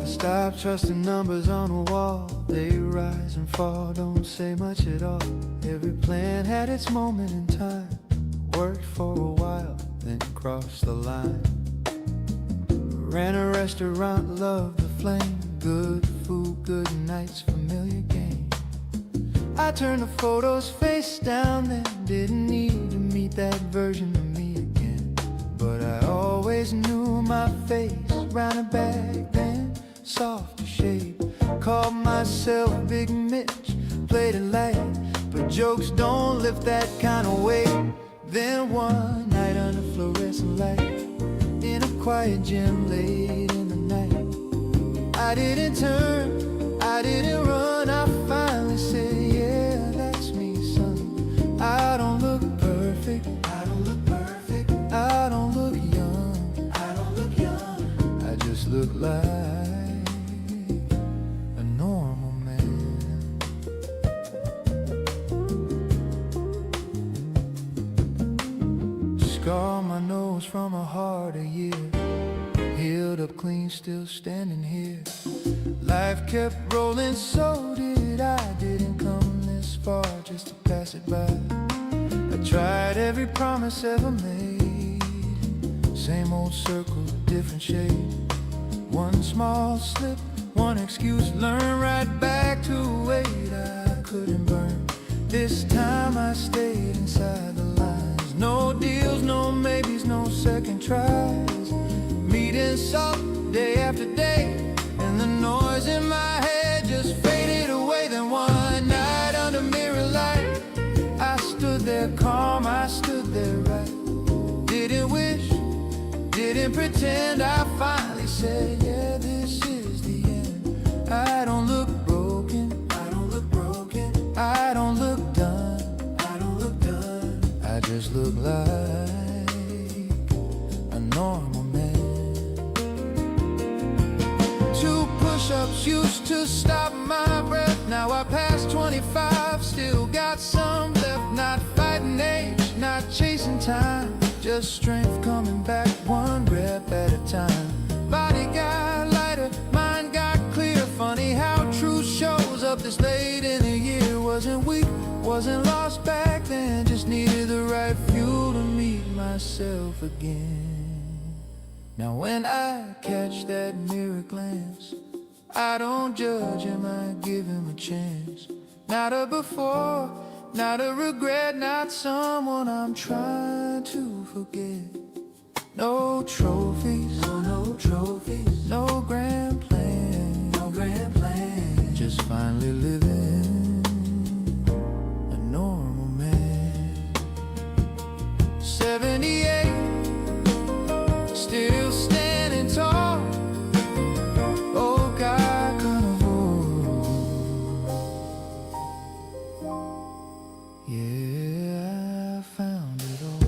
Stop trusting numbers on a wall. They rise and fall, don't say much at all. Every plan had its moment in time. Worked for a while, then crossed the line. Ran a restaurant, loved the flame. Good food, good nights, familiar game. I turned the photos face down, then didn't need to meet that version of me again. But I always knew my face, round and back then, soft shape. Called myself Big Mitch, played it light, but jokes don't lift that kind of weight. Then one night under fluorescent light, in a quiet gym late in the night, I didn't turn, I didn't run, I finally said, yeah, that's me, son. I don't look perfect, I don't look perfect, I don't look young, I don't look young, I just look like a normal man. Scar my nose from a harder year, healed up clean, still standing here. Life kept rolling, so did I. Didn't come this far just to pass it by. I tried every promise ever made, same old circle, different shade. One small slip, one excuse, learn right back to a weight I couldn't burn. This time I stayed inside the lines. No deals, no maybes, no second tries. Meeting soft day after day, and the noise in my head just faded away. Then one night under mirror light, I stood there calm, I stood there right. Didn't wish, didn't pretend, I finally said, yeah, this is the end. I don't look broken, I don't look broken, I don't look done, I don't look done, I just look like a normal man. 2 push-ups used to stop my breath. Now I passed 25, still got some left. Not fighting age, not chasing time, just strength coming back one rep at a time. Body got lighter, mind got clear. Funny how truth shows up this late in the year. Wasn't weak, wasn't lost back then, just needed the right fuel to meet myself again. Now when I catch that mirror glance, I don't judge him, I give him a chance. Not a before, not a regret, not someone I'm trying to forget. No trophies, no trophies, no grand plan, no grand plan. Just finally living a normal man. 78, still standing tall. Oh God, carnivore. Yeah, I found it all.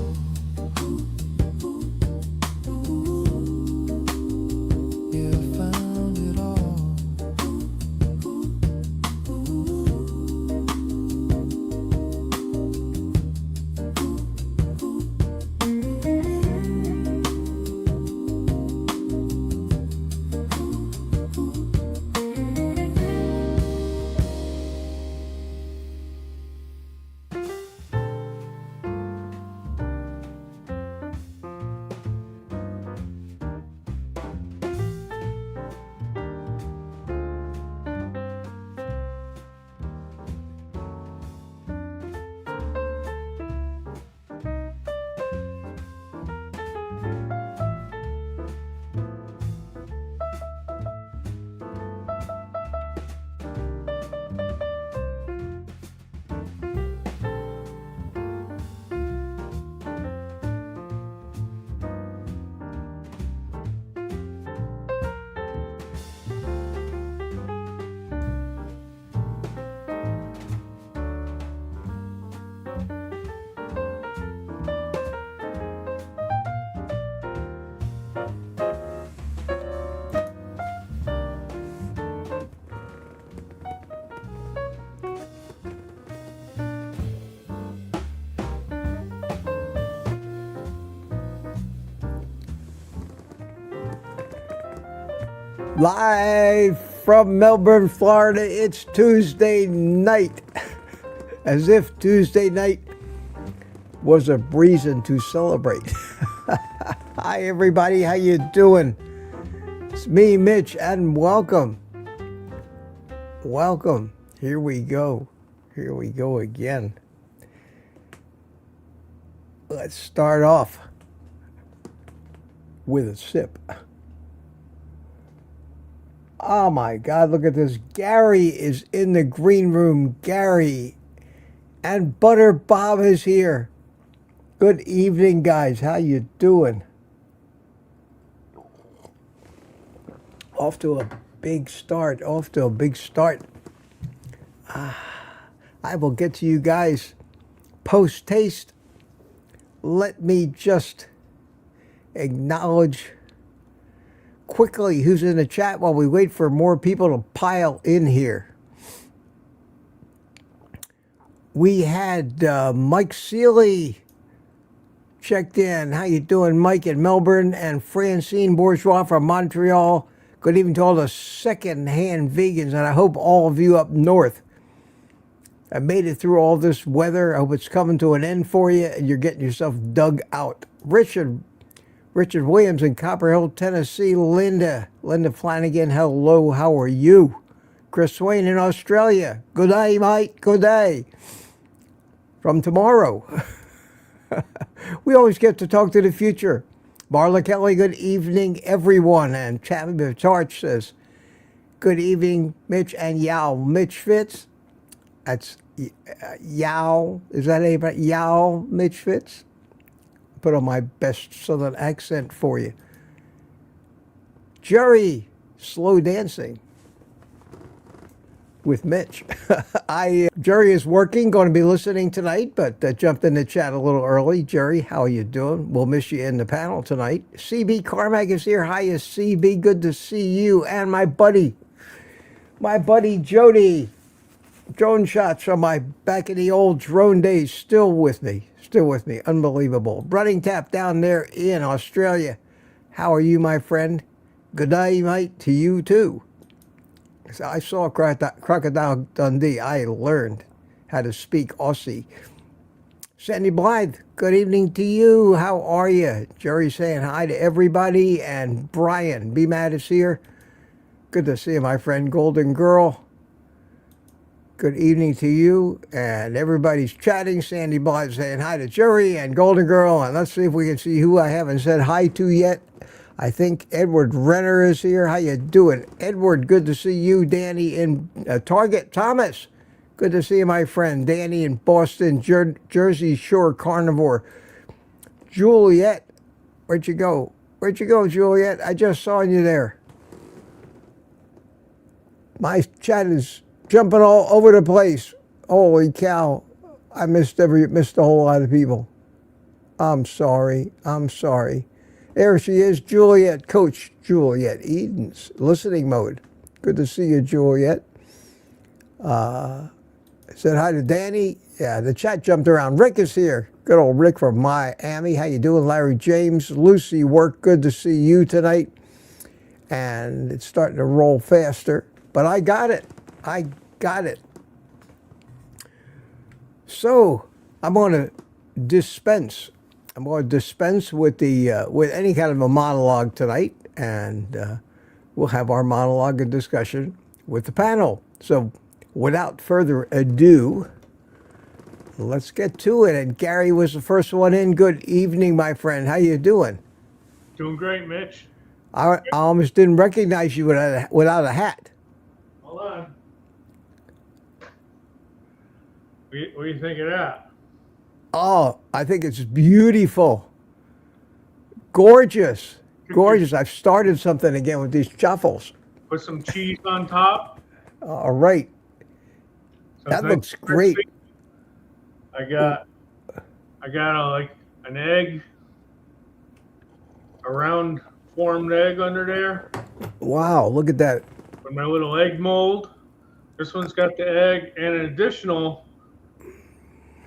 Live from Melbourne, Florida, it's Tuesday night. As if Tuesday night was a reason to celebrate. Hi everybody, how you doing? It's me, Mitch, and welcome. Welcome. Here we go. Here we go again. Let's start off with a sip. Oh my God, look at this. Gary is in the green room. Gary. And Butter Bob is here. Good evening, guys. How you doing? Off to a big start. Off to a big start. I will get to you guys post-taste. Let me just acknowledge quickly who's in the chat while we wait for more people to pile in here. We had Mike Seeley checked in. How you doing, Mike, in Melbourne? And Francine Bourgeois from Montreal. Good evening to all the second-hand vegans, and I hope all of you up north have made it through all this weather. I hope it's coming to an end for you, and you're getting yourself dug out. Richard Williams in Copper Hill, Tennessee. Linda Flanagan, hello, how are you? Chris Swain in Australia. Good day, mate, good day. From tomorrow. We always get to talk to the future. Marla Kelly, good evening, everyone. And Chapman Torch says, good evening, Mitch and Yao. Mitch Fitz. That's Yao. Is that anybody? Yao Mitch Fitz? Put on my best southern accent for you. Jerry, slow dancing with Mitch. Jerry is working, going to be listening tonight, but jumped in the chat a little early. Jerry, how are you doing? We'll miss you in the panel tonight. CB Carmack is here. Hiya, CB. Good to see you. And my buddy Jody. Drone shots from my back in the old drone days. Still with me. Unbelievable. Running Tap down there in Australia. How are you, my friend? Good day, mate, to you too. I saw Crocodile Dundee. I learned how to speak Aussie. Sandy Blythe, good evening to you. How are you? Jerry saying hi to everybody. And Brian, Be Mad is here. Good to see you, my friend. Golden Girl. Good evening to you, and everybody's chatting. Sandy Blythe saying hi to Jerry and Golden Girl, and let's see if we can see who I haven't said hi to yet. I think Edward Renner is here. How you doing, Edward? Good to see you. Danny in Target. Thomas, good to see you, my friend. Danny in Boston. Jersey Shore Carnivore. Juliet, where'd you go? Juliet? I just saw you there. My chat is jumping all over the place. Holy cow. I missed a whole lot of people. I'm sorry. There she is, Juliet, Coach Juliet Edens, listening mode. Good to see you, Juliet. Said hi to Danny. Yeah, the chat jumped around. Rick is here. Good old Rick from Miami. How you doing? Larry James, Lucy Work. Good to see you tonight. And it's starting to roll faster, but I got it. So I'm going to dispense with any kind of a monologue tonight, and we'll have our monologue and discussion with the panel. So without further ado, let's get to it. And Gary was the first one in. Good evening, my friend. How you doing? Doing great, Mitch. I almost didn't recognize you without a hat. Hold on. What do you think of that? Oh, I think it's beautiful. Gorgeous. I've started something again with these truffles. Put some cheese on top. All right. That looks great. I got like an egg, a round formed egg under there. Wow, look at that. With my little egg mold. This one's got the egg and an additional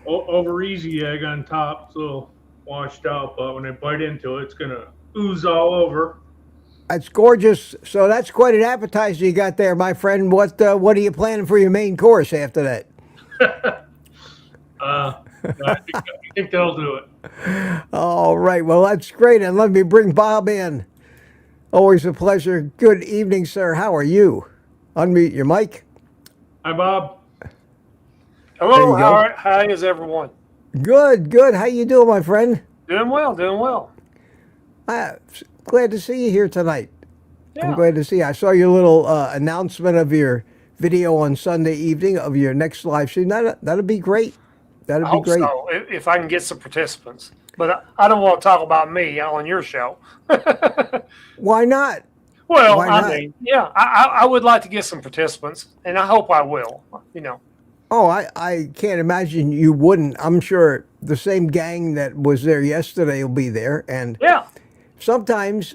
over easy egg on top. It's a little washed out, but when I bite into it, it's going to ooze all over. That's gorgeous. So that's quite an appetizer you got there, my friend. What are you planning for your main course after that? I think that'll do it. All right. Well, that's great. And let me bring Bob in. Always a pleasure. Good evening, sir. How are you? Unmute your mic. Hi, Bob. There Hello, you go. how is everyone? Good, good. How you doing, my friend? Doing well, doing well. Glad to see you here tonight. Yeah. I'm glad to see you. I saw your little announcement of your video on Sunday evening of your next live stream. That'd be great. That'd I be hope great. so, if I can get some participants. But I don't want to talk about me on your show. Why not? Well, Why I not? mean, yeah, I would like to get some participants, and I hope I will, you know. Oh, I can't imagine you wouldn't. I'm sure the same gang that was there yesterday will be there. And Yeah. sometimes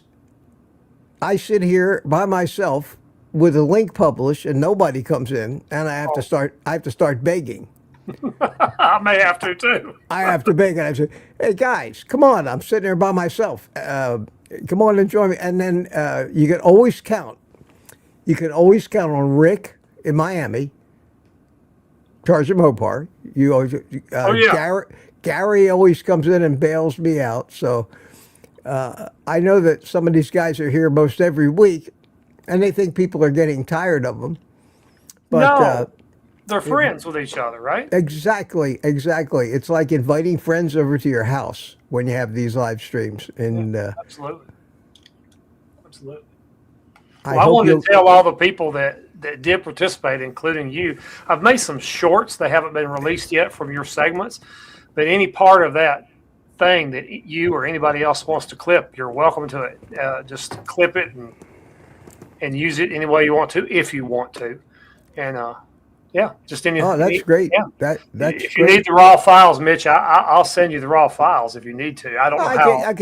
I sit here by myself with a link published and nobody comes in, and I have to start begging. I may have to too. I have to beg, and I say, "Hey guys, come on! I'm sitting here by myself. Come on and join me." And then you can always count. You can always count on Rick in Miami, Tarzan Mopar. You always, Oh, yeah. Gary always comes in and bails me out. So I know that some of these guys are here most every week, and they think people are getting tired of them. But No, they're friends with each other, right? exactly. It's like inviting friends over to your house when you have these live streams. And Absolutely. Absolutely. I Well, I hope wanted you'll. to tell all the people that did participate, including you. I've made some shorts. They haven't been released yet from your segments, but any part of that thing that you or anybody else wants to clip, you're welcome to it. Just clip it and use it any way you want to, if you want to. And yeah, just any. Oh, that's great. Yeah. That's If you great. need the raw files, Mitch, I'll send you the raw files if you need to. I don't know how. I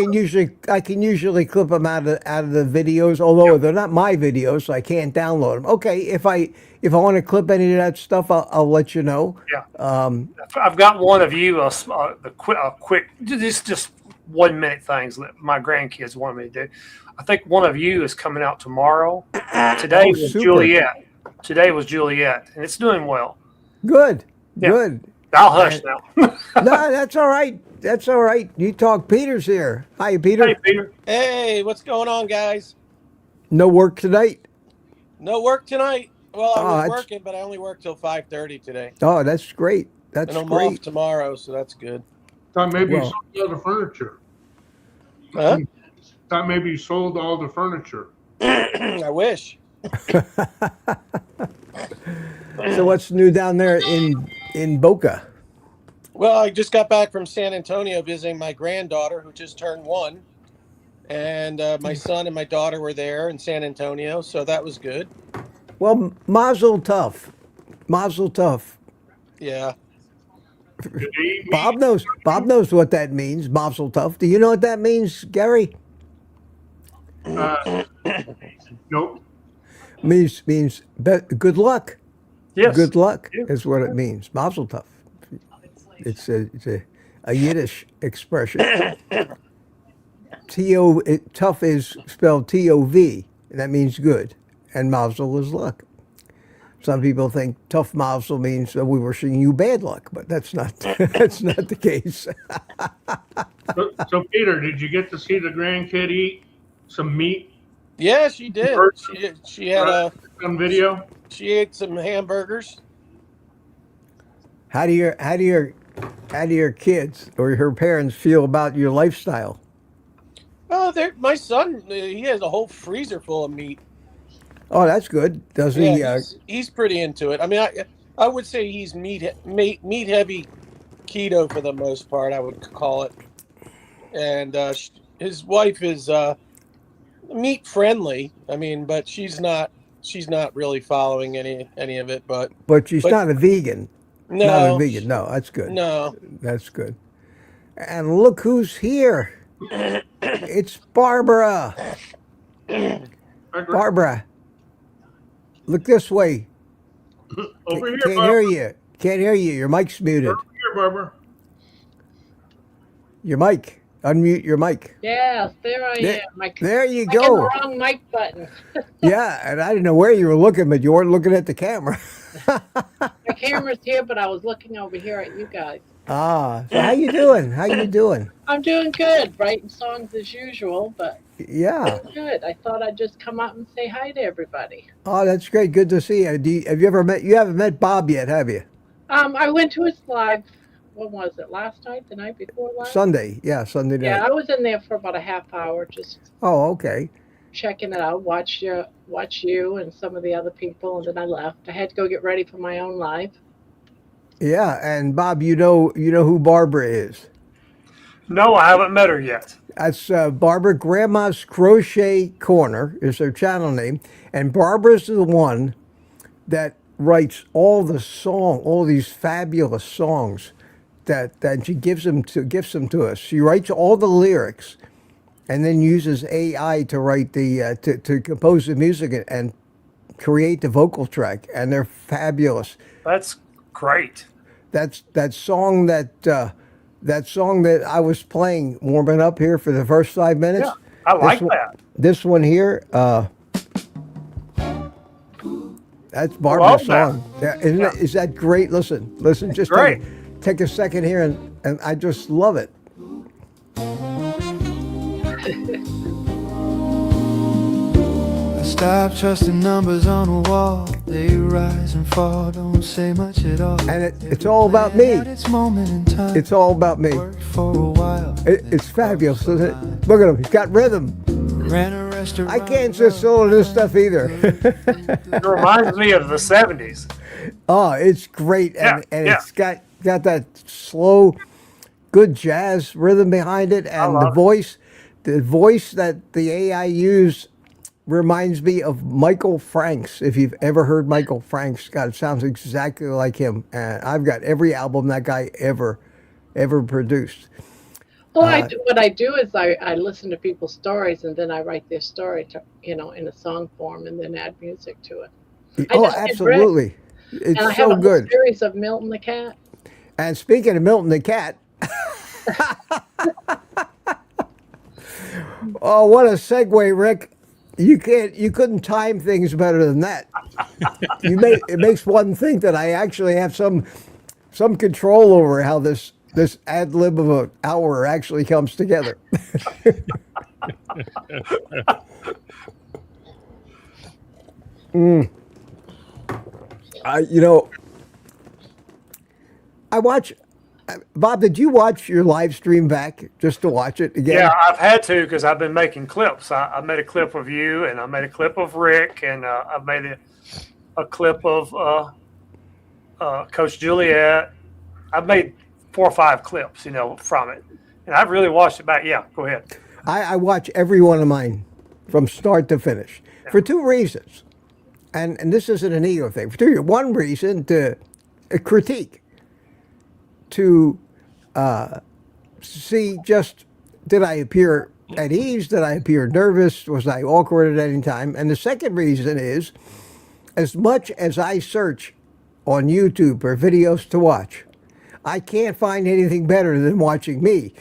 can usually clip them out of the videos, although they're not my videos, so I can't download them. Okay, if I want to clip any of that stuff, I'll let you know. Yeah. I've got one of you, a quick, just 1 minute things that my grandkids wanted me to do. I think one of you is coming out tomorrow. Today was super. Juliet. Today was Juliet, and it's doing well. Good, Yeah. good. I'll hush now. No, that's all right. That's all right. You talk. Peter's here. Hi, Peter. Hey, Peter. Hey, what's going on, guys? No work tonight. No work tonight. Well, I Oh, was that's- working, but I only worked till 5:30 today, Oh, that's great. That's and I'm off great. tomorrow, so that's good. Thought maybe Well- you sold all the furniture. Huh? Thought maybe you sold all the furniture. I wish. So what's new down there in Boca? Well, I just got back from San Antonio visiting my granddaughter, who just turned 1, and my son and my daughter were there in San Antonio, so that was good. Well, Mazel Tov. Mazel Tov. Yeah. Did they eat meat? Bob knows what that means. Mazel Tov. Do you know what that means, Gary? Nope. Means good luck. Yes. Good luck Yeah. is what it means. Mazel Tov. It's a Yiddish expression. Tough is spelled T-O-V, and that means good, and mazel is luck. Some people think tough mazel means we were wishing you bad luck, but that's not that's not the case. So, Peter, did you get to see the grandkid eat some meat Yeah, she did. Heard- She had on video? she ate some hamburgers. How do your kids or her parents feel about your lifestyle? Oh, my son, he has a whole freezer full of meat. Oh, that's good. Does he? Yeah, he's pretty into it. I mean, I would say he's meat heavy keto for the most part, I would call it. And his wife is meat friendly. I mean, but she's not really following any of it. But she's not a vegan. no, Not a vegan. No, that's good. no. That's good. And look who's here. It's Barbara. Barbara. Look this way. Over here, Can't Barbara. hear you. Can't hear you. Your mic's muted. Over here, Barbara. Your mic. Unmute your mic. Yes, there I There, am. there you I hit the go. wrong mic button. Yeah, and I didn't know where you were looking, but you weren't looking at the camera. The camera's here, but I was looking over here at you guys. Ah, so how you doing? How you doing? I'm doing good, writing songs as usual, but Yeah. good. I thought I'd just come out and say hi to everybody. Oh, that's great. Good to see you. Have you ever met? You haven't met Bob yet, have you? I went to his live. When was it? Last night? The night before last? Sunday. Yeah, Sunday night. Yeah, I was in there for about a half hour, just Oh, okay. checking it out. Watch you and some of the other people, and then I left. I had to go get ready for my own live. Yeah, and Bob, you know who Barbara is. No, I haven't met her yet. That's Barbara. Grandma's Crochet Corner is her channel name, and Barbara's the one that writes all these fabulous songs that she gives them to us. She writes all the lyrics, and then uses AI to write to compose the music and create the vocal track, and they're fabulous. That's great. That song that I was playing warming up here for the first 5 minutes. Yeah, I like this that. This one here, that's Love Barbara's that. song. Yeah, is that great? Listen, just Great. take a second here, and I just love it. I stopped trusting numbers on a wall. They rise and fall, don't say much at all. And it's all about me. It's moment in time. It's all about me. Worked for a while. It's fabulous, isn't it? Look at him. He's got rhythm. Ran a restaurant. I can't just solo this stuff either. It reminds me of the 70s. Oh, it's great, and Yeah. it's got that slow, good jazz rhythm behind it, and love it. the voice that the AI used reminds me of Michael Franks. If you've ever heard Michael Franks, God, it sounds exactly like him. And I've got every album that guy ever produced. Well, what I do is I listen to people's stories, and then I write their story, in a song form, and then add music to it. Oh, just did absolutely. And It's I have so a whole good. series of Milton the Cat. And speaking of Milton the Cat, oh, what a segue, Rick. You couldn't time things better than that. It makes one think that I actually have some control over how this ad lib of an hour actually comes together. I watch. Bob, did you watch your live stream back just to watch it again? Yeah, I've had to because I've been making clips. I made a clip of you, and I made a clip of Rick, and I've made a clip of Coach Juliet. I've made 4 or 5 clips, from it, and I've really watched it back. Yeah, go ahead. I watch every one of mine from start to finish for 2 reasons, and this isn't an ego thing. For 2 one reason to critique, to see just did I appear at ease, did I appear nervous, was I awkward at any time, and the second reason is as much as I search on YouTube for videos to watch, I can't find anything better than watching me.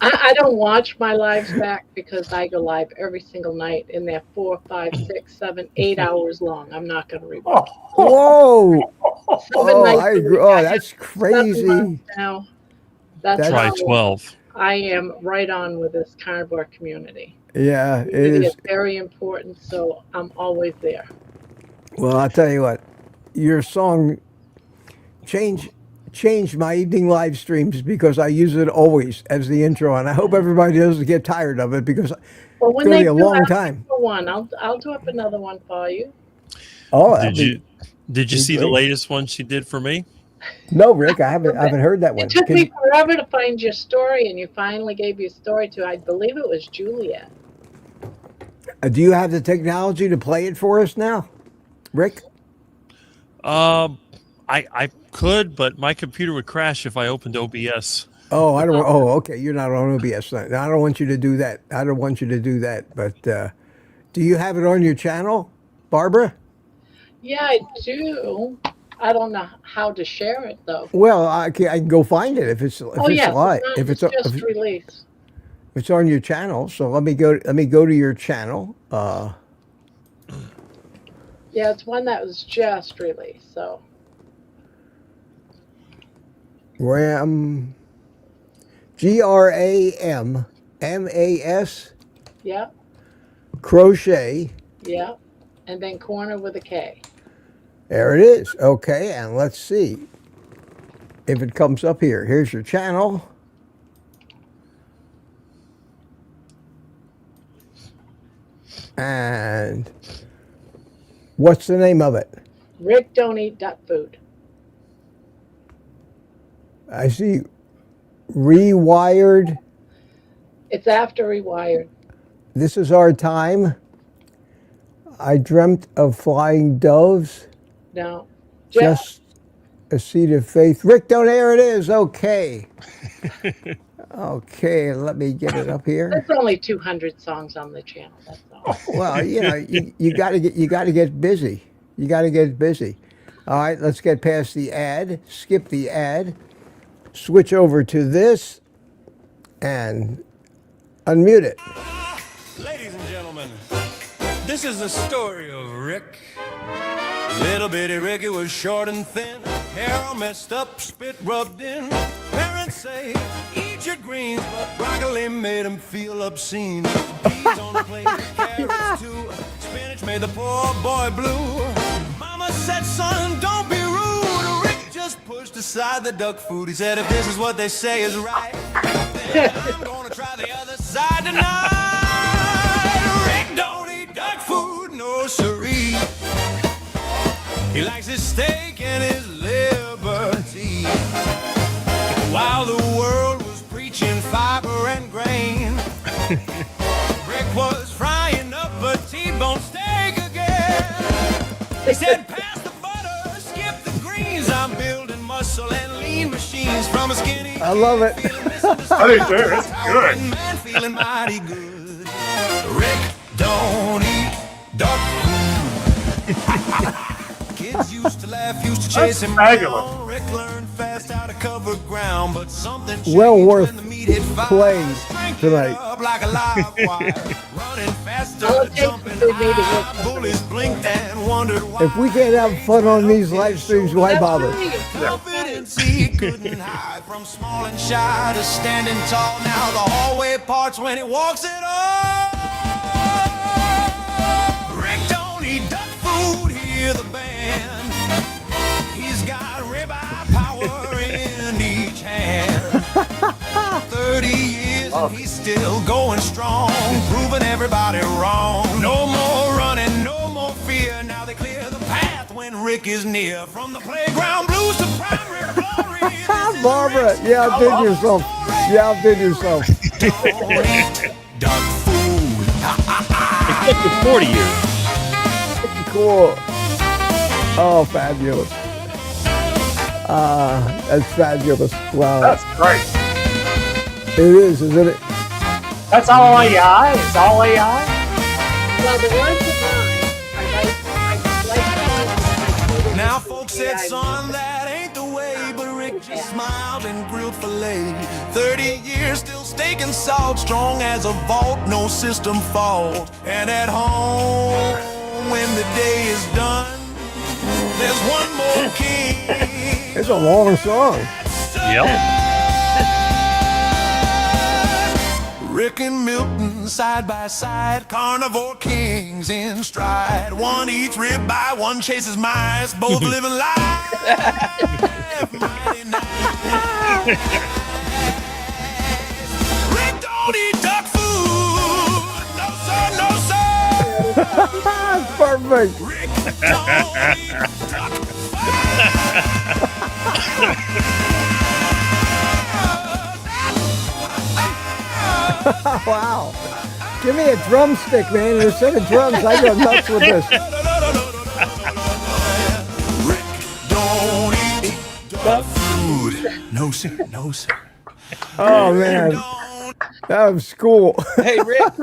I don't watch my lives back because I go live every single night, and they're 4, 5, 6, 7, 8 hours long. I'm not going to read. Whoa! 7 nights I a agree. week. Oh, I that's have 7 crazy. months now. That's Try how 12. I am right on with this carnivore community. Yeah, it It is. is very important, so I'm always there. Well, I'll tell you what, your song changed my evening live streams because I use it always as the intro, and I hope everybody doesn't get tired of it because Well, it's when going to they be a do long ask me time. for one, I'll do up another one for you. Oh, Did you see the great. latest one she did for me? No, Rick, I haven't heard that one. It took Can me you- forever to find your story, and you finally gave your story to, I believe it was Juliet. do you have the technology to play it for us now, Rick? I could, but my computer would crash if I opened OBS. Oh, I don't. Oh, okay. You're not on OBS. I don't want you to do that. I don't want you to do that. But do you have it on your channel, Barbara? Yeah, I do. I don't know how to share it though. Well, I can go find it if it's Oh it's yes, live. it's just If released. it's on your channel. So let me go to your channel. Yeah, it's one that was just released. So Gram GRAMMAS yeah, crochet. yeah, and then corner with a K. There it is. Okay, and let's see if it comes up here. Here's your channel. And what's the name of it? Rick don't eat duck food. I see rewired. It's after Rewired. This is our time. I dreamt of flying doves. No, Just a seed of faith. Rick, don't there it is. Okay. Okay, let me get it up here. there's only 200 songs on the channel. That's all. Well, you got to get busy. You got to get busy. All right, let's get past the ad. Skip the ad. Switch over to this and unmute it. Ladies and gentlemen, this is the story of Rick. Little bitty Ricky was short and thin, hair all messed up, spit rubbed in. Parents say, eat your greens, but broccoli made him feel obscene. Peas on the plate, carrots too, spinach made the poor boy blue. Mama said, son, don't be rude. Rick just pushed aside the duck food. He said, if this is what they say is right, then I'm gonna try the other side tonight. Rick don't eat duck food, no siree. He likes his steak and his liberty. While the world was preaching fiber and grain, Rick was frying up a T-bone steak again. He said, pass the butter, skip the greens. I'm building muscle and lean machines from a skinny. I love it. I do too. It's good. Man feeling mighty good. Rick don't eat duck food. Kids used to laugh, used to chase him fabulous. down. Rick learned fast how to cover ground, but something Well changed worth when the meat hit fire. playing Cranked it tonight. up like a live wire. Running faster, All it takes jumping is a meeting with high. somebody. Bullies blinked and wondered why. If we can't have fun on these live streams, why That's bother? right. Confidence he couldn't hide. From small and shy to standing tall. Now the hallway parts when he walks it all. Rick don't eat duck food, hear the band. He's got ribeye power in each hand. 30 years and he's still going strong, proving everybody wrong. No more running, no more fear. Now they clear the path when Rick is near. From the playground blues to primary glory. This is Barbara, Rick's you outdid story. yourself. You outdid yourself. Don't eat duck food. It took 40 years. Cool. Oh, fabulous. That's fabulous. Wow. That's great. It is, isn't it? That's all AI. It's all AI. Well, the ones of mine, I like the ones. Now folks said, son, that ain't the way. But Rick just smiled and grilled filet. 30 years, still steak and salt. Strong as a vault, no system fault. And at home, when the day is done, there's one more king. It's a long song. Yep. Rick and Milton side by side, carnivore kings in stride. One eats rib by, one chases mice, both living life. Mighty nice. Rick don't eat duck food. No sir, no sir. Perfect. Rick don't eat duck Wow. Give me a drumstick, man, and a set of drums. I go nuts with this. Rick don't eat duck food. No sir, no sir. Oh, man. Don't That was cool. Hey, Rick,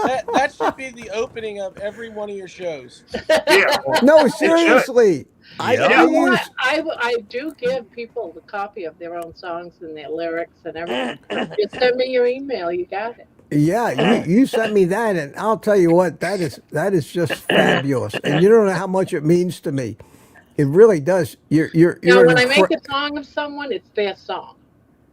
that should be the opening of every one of your shows. Yeah. No, seriously. Yeah. I You know what? use I do give people the copy of their own songs and their lyrics and everything. Just send me your email. You got it. yeah, you sent me that, and I'll tell you what, that is just fabulous, and you don't know how much it means to me. It really does. You're Now, an when I make incre- a song of someone, it's their song.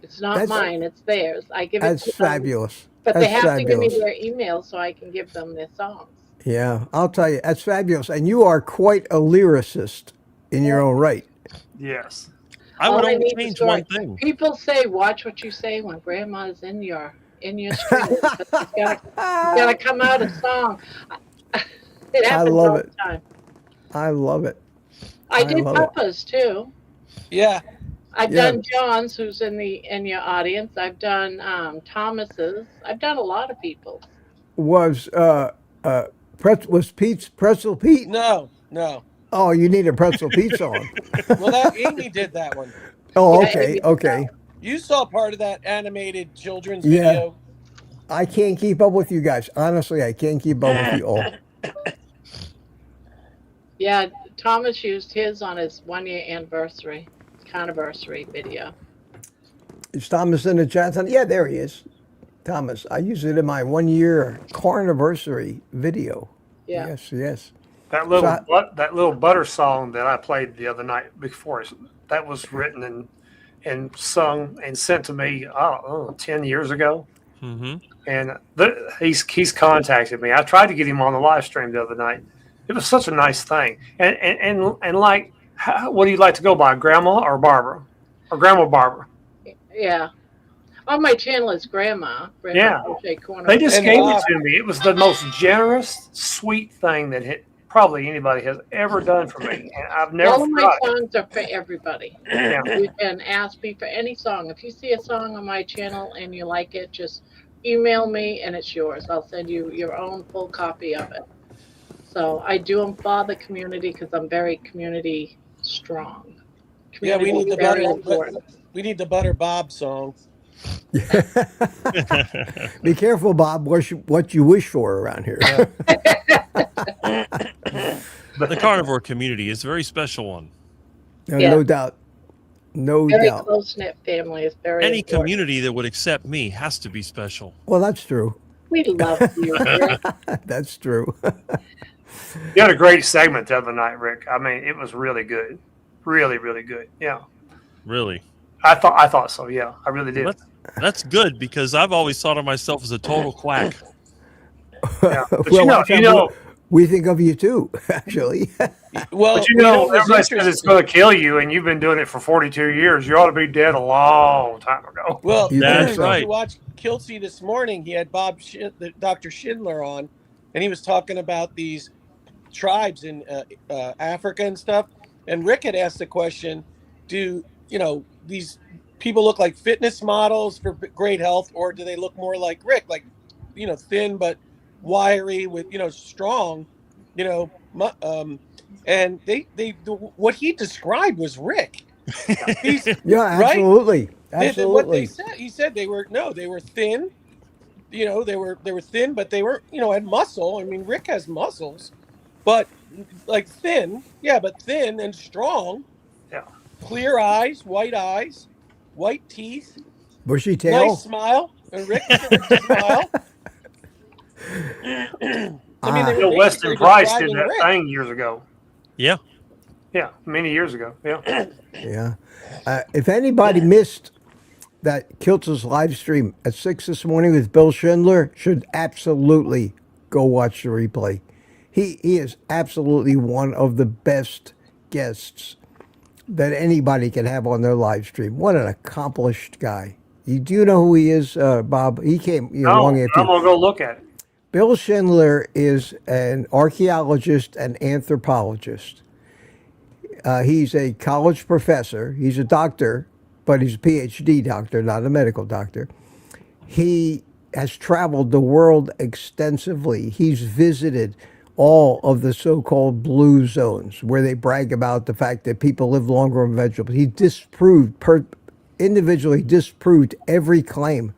It's not That's- mine. It's theirs. I give it That's to them, fabulous. but That's they have to give me fabulous. their email so I can give them their songs. Yeah, I'll tell you, that's fabulous, and you are quite a lyricist in your own right. Yes. I would All I only need is change story. one thing. People say, "Watch what you say when Grandma's in your stream." But you gotta come out a song. It happens love all it. the time. I love it. I did love it. Papa's too. Yeah. I've Yeah. done John's, who's in your audience. I've done Thomas's. I've done a lot of people. Was Pete's Pretzel Pete? No. Oh, you need a Pretzel Pete song. Well, that Amy did that one. Oh, Yeah, okay, Amy did okay. You saw part of that animated children's Yeah. video. I can't keep up with you guys. Honestly, I can't keep up with you all. Yeah, Thomas used his on his 1 year anniversary, carniversary video. Is Thomas in the chat? Yeah, there he is. Thomas, I used it in my 1 year carniversary video. Yeah. Yes. That little So that little butter song that I played the other night before, that was written and sung and sent to me, I don't know, 10 years ago. Mm-hmm. And he's contacted me. I tried to get him on the live stream the other night. It was such a nice thing. And like, what do you like to go by, Grandma or Barbara? Or Grandma Barbara? Yeah. On my channel is Grandma. Yeah. Crochet Corner. They just And gave Bob- it to me. It was the most generous, sweet thing that probably anybody has ever done for me. And I've never All of my forgot it. songs are for everybody. Yeah. You can ask me for any song. If you see a song on my channel and you like it, just email me and it's yours. I'll send you your own full copy of it. So I do them for the community because I'm very community strong. Yeah, we need Community the is very butter. important. We need the Butter Bob song. Be careful, Bob, what you wish for around here. The carnivore community is a very special one. Yeah. No doubt. No Very doubt. close knit family is very Any important. community that would accept me has to be special. Well, that's true. We love you. Rick. That's true. You had a great segment the other night, Rick. I mean, it was really good. Really, really good. Yeah. Really. I thought so. Yeah, I really did. That's good because I've always thought of myself as a total quack. Yeah. But Well, you watch out, know, we think of you too, actually. Well, but you know, what's everybody says it's interesting- going to kill you, and you've been doing it for 42 years. You ought to be dead a long time ago. Well, You That's think so? right. You watched Kiltsy this morning. He had Dr. Schindler on, and he was talking about these tribes in Africa and stuff. And Rick had asked the question: do these people look like fitness models for great health, or do they look more like Rick, like thin but wiry with strong, and they what he described was Rick. He's, Yeah, Right? absolutely. what they Absolutely. said, he said they were thin. They were thin, but they were had muscle. I mean, Rick has muscles, but like thin, but thin and strong. Yeah. Clear eyes, white teeth, Bushy tail. nice smile, and Rick smile. I mean, they were Weston basically Price did describing that Rick. thing years ago. Yeah. Yeah, many years ago. Yeah. Yeah. If anybody missed that Kiltz's live stream at 6 this morning with Bill Schindler, should absolutely go watch the replay. He is absolutely one of the best guests that anybody can have on their live stream. What an accomplished guy. Do you know who he is, Bob? He came No, long I'm after. going to go look at it. Bill Schindler is an archaeologist and anthropologist. He's a college professor. He's a doctor, but he's a PhD doctor, not a medical doctor. He has traveled the world extensively. He's visited all of the so-called blue zones where they brag about the fact that people live longer on vegetables. He individually disproved every claim.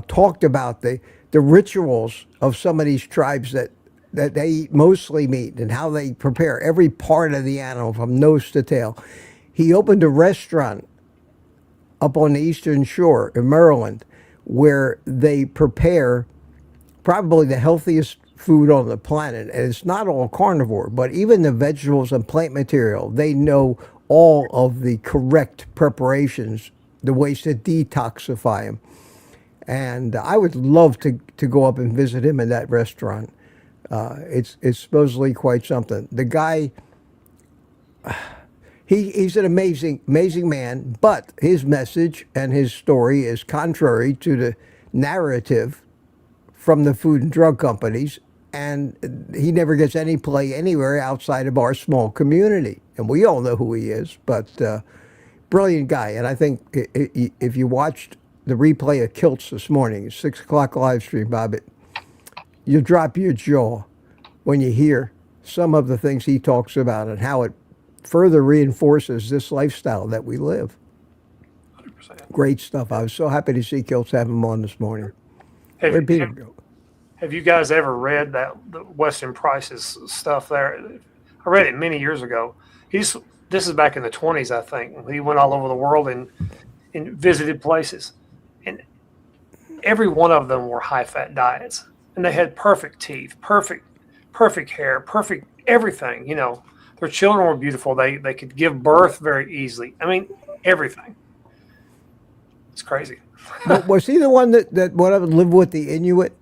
Talked about the the rituals of some of these tribes that they eat mostly meat and how they prepare every part of the animal from nose to tail. He opened a restaurant up on the Eastern Shore in Maryland where they prepare probably the healthiest food on the planet. And it's not all carnivore, but even the vegetables and plant material, they know all of the correct preparations, the ways to detoxify them. And I would love to go up and visit him in that restaurant. It's supposedly quite something. The guy, he's an amazing man, but his message and his story is contrary to the narrative from the food and drug companies, and he never gets any play anywhere outside of our small community. And we all know who he is, but brilliant guy. And I think if you watched the replay of Kilts this morning, 6 o'clock live stream, Bob, you'll drop your jaw when you hear some of the things he talks about and how it further reinforces this lifestyle that we live. 100%. Great stuff. I was so happy to see Kilts have him on this morning. Where'd Peter go? Have you guys ever read the Weston Price's stuff there? I read it many years ago. This is back in the 20s, I think. He went all over the world and visited places. And every one of them were high-fat diets. And they had perfect teeth, perfect hair, perfect everything. You know, their children were beautiful. They could give birth very easily. I mean, everything. It's crazy. But was he the one that went up and lived with the Inuit?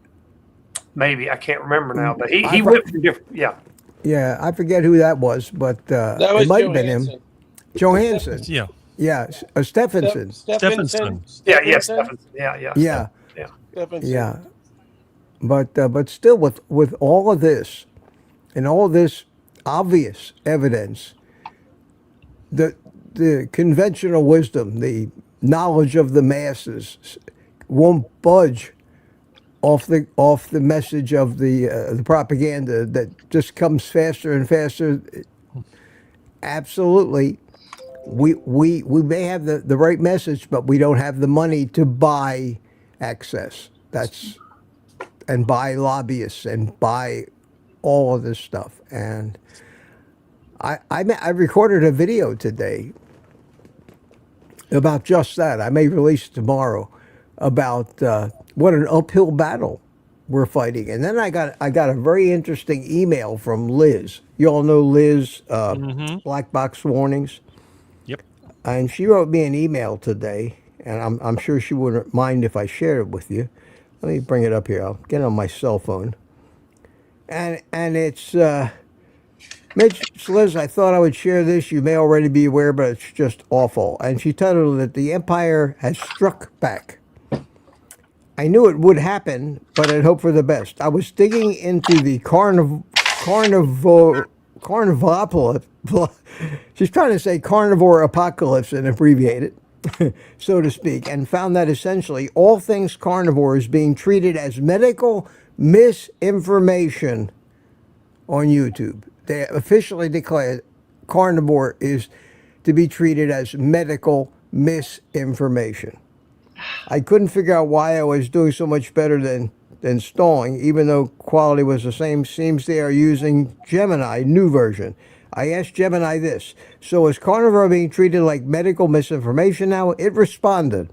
Maybe. I can't remember now. But he went to different, yeah. Yeah, I forget who that was, but That was it might have been him. Johansson. Yeah. Yeah, Stephenson. Stephenson. Yeah, Stephenson. Yeah. Yeah. But still, with all of this and all this obvious evidence, the conventional wisdom, the knowledge of the masses, won't budge off the message of the propaganda that just comes faster and faster. Absolutely, we may have the right message, but we don't have the money to buy access. And buy lobbyists and buy all of this stuff. And I recorded a video today about just that. I may release it tomorrow about what an uphill battle we're fighting. And then I got a very interesting email from Liz. You all know Liz, Black Box Warnings. Yep. And she wrote me an email today, and I'm sure she wouldn't mind if I shared it with you. Let me bring it up here. I'll get it on my cell phone. And it's, Mitch, Liz, I thought I would share this. You may already be aware, but it's just awful. And she titled it, "The Empire Has Struck Back." I knew it would happen, but I'd hope for the best. I was digging into the carnivore she's trying to say carnivore apocalypse and abbreviate it, so to speak, and found that essentially all things carnivore is being treated as medical misinformation on YouTube. They officially declared carnivore is to be treated as medical misinformation. I couldn't figure out why I was doing so much better than stalling, even though quality was the same. Seems they are using Gemini, new version. I asked Gemini this: so is carnivore being treated like medical misinformation now? It responded,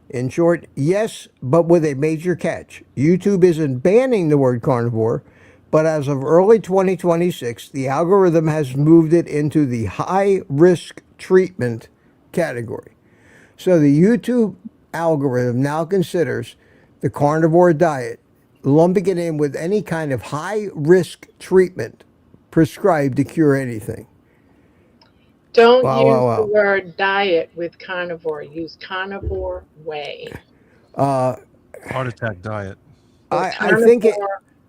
in short, yes, but with a major catch. YouTube isn't banning the word carnivore, but as of early 2026, the algorithm has moved it into the high-risk treatment category. So the YouTube algorithm now considers the carnivore diet, lumping it in with any kind of high-risk treatment prescribed to cure anything. Don't use the word diet with carnivore. Use carnivore way. Heart attack diet. I think it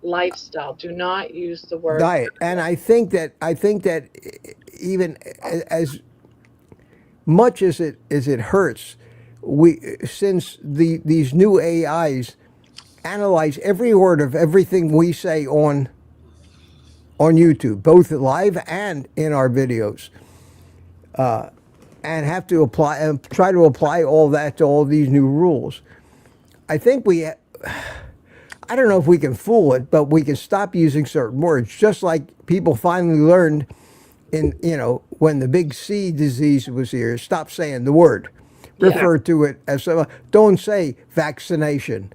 lifestyle. Do not use the word diet. And I think that even as much as it hurts, since these new AIs analyze every word of everything we say on YouTube, both live and in our videos, and have to try to apply all that to all these new rules. I think I don't know if we can fool it, but we can stop using certain words. Just like people finally learned in, when the big C disease was here, stop saying the word. Refer to it as, don't say vaccination,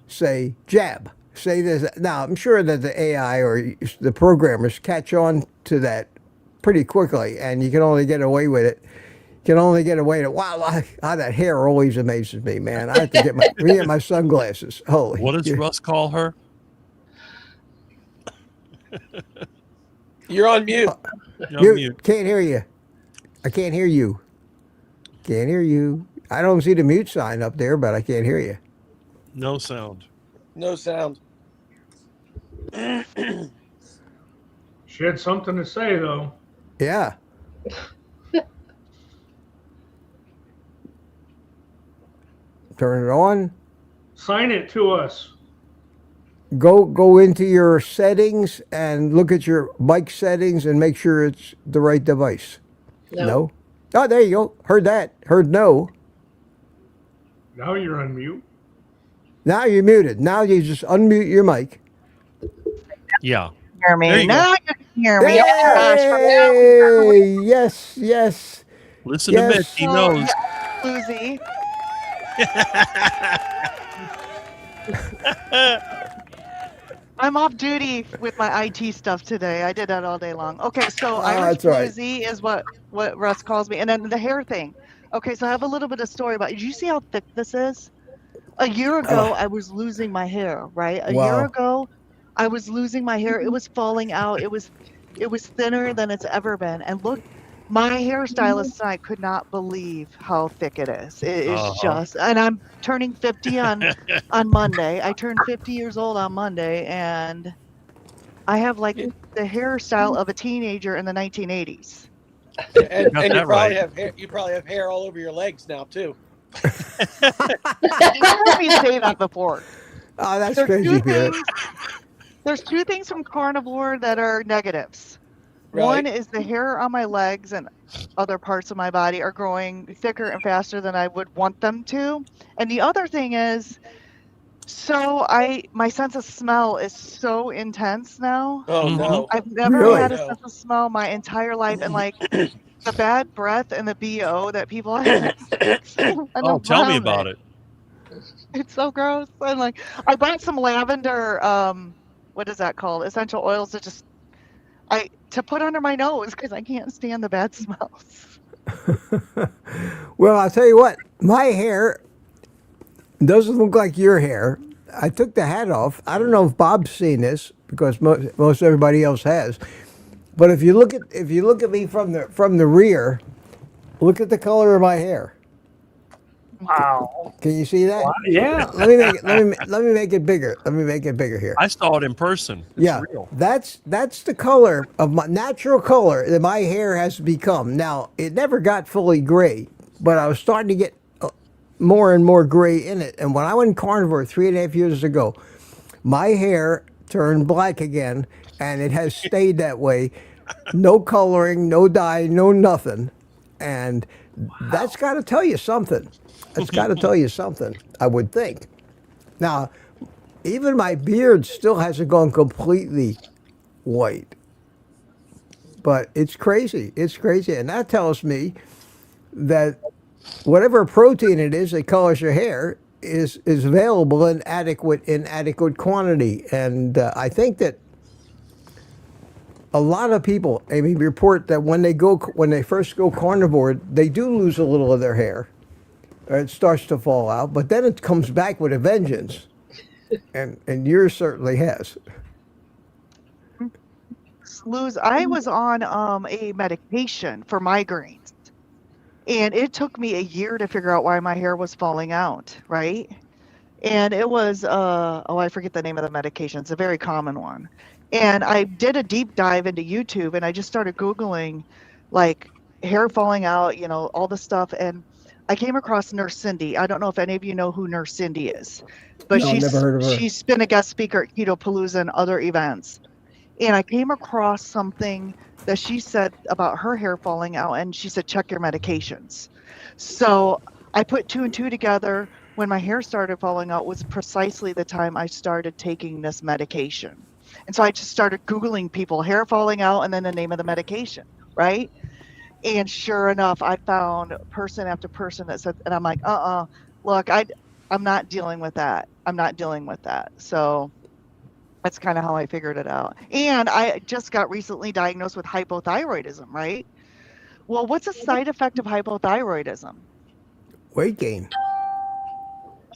say jab, say this. Now, I'm sure that the AI or the programmers catch on to that pretty quickly, and you can only get away with it. Wow, how that hair always amazes me, man. I have to get my sunglasses. Holy. What does Russ call her? You're on mute. You're on mute. Can't hear you. I can't hear you. Can't hear you. I don't see the mute sign up there, but I can't hear you. No sound. No sound. She had something to say, though. Yeah. Turn it on. Sign it to us. Go into your settings and look at your mic settings and make sure it's the right device. No. Oh, there you go. Heard that. Heard no. Now you're on mute. Now you're muted. Now you just unmute your mic. Yeah. Hear me. There you Now go. you can hear me. Hey, yes, yes. Listen Yes. to Mitch. He knows. Lucy. I'm off duty with my IT stuff today. I did that all day long. Okay, so Irish that's all right. Bluesy is what Russ calls me. And then the hair thing. Okay, so I have a little bit of story about it. Did you see how thick this is? A year ago, I was losing my hair, right? A Wow. year ago, I was losing my hair. It was falling out. It was thinner than it's ever been. And look, my hairstylist and I could not believe how thick it is. It is just, and I'm turning 50 on Monday. I turned 50 years old on Monday, and I have like the hairstyle of a teenager in the 1980s. And Got you that probably right. have hair. You probably have hair all over your legs now too. You heard me say that before. Oh, that's There's crazy, two Peter. things. There's two things from carnivore that are negatives. Right. One is the hair on my legs and other parts of my body are growing thicker and faster than I would want them to. And the other thing is, my sense of smell is so intense now. Oh Mhm. no. I've never Really? had a sense of smell my entire life, and like the bad breath and the BO that people have. Oh, tell me about it. It's so gross. And like, I bought some lavender. What is that called? Essential oils to put under my nose because I can't stand the bad smells. Well, I'll tell you what, my hair doesn't look like your hair. I took the hat off. I don't know if Bob's seen this because most everybody else has. But if you look at me from the rear, look at the color of my hair. Wow. Can you see that? Yeah. Let me make it bigger. Let me make it bigger here. I saw it in person. It's Yeah, real. that's the color of my natural color that my hair has become. Now, it never got fully gray, but I was starting to get more and more gray in it. And when I went carnivore 3.5 years ago, my hair turned black again, and it has stayed that way. No coloring, no dye, no nothing. And that's got to tell you something. That's got to tell you something, I would think. Now, even my beard still hasn't gone completely white. But it's crazy. It's crazy. And that tells me that whatever protein it is that colors your hair is available in adequate quantity. And I think that a lot of people, report that when they first go carnivore, they do lose a little of their hair. It starts to fall out, but then it comes back with a vengeance. And yours certainly has. Luz, I was on a medication for migraines, and it took me a year to figure out why my hair was falling out, right? And it was, I forget the name of the medication. It's a very common one. And I did a deep dive into YouTube, and I just started Googling, like, hair falling out, all the stuff. And I came across Nurse Cindy. I don't know if any of you know who Nurse Cindy is, but No, never heard of her. she's been a guest speaker at Keto Palooza and other events. And I came across something that she said about her hair falling out, and she said, check your medications. So I put 2 and 2 together, when my hair started falling out was precisely the time I started taking this medication. And so I just started Googling people, hair falling out, and then the name of the medication, right? And sure enough, I found person after person that said, and I'm like, look, I'm not dealing with that. I'm not dealing with that. So that's kind of how I figured it out. And I just got recently diagnosed with hypothyroidism, right? Well, what's a side effect of hypothyroidism? Weight gain.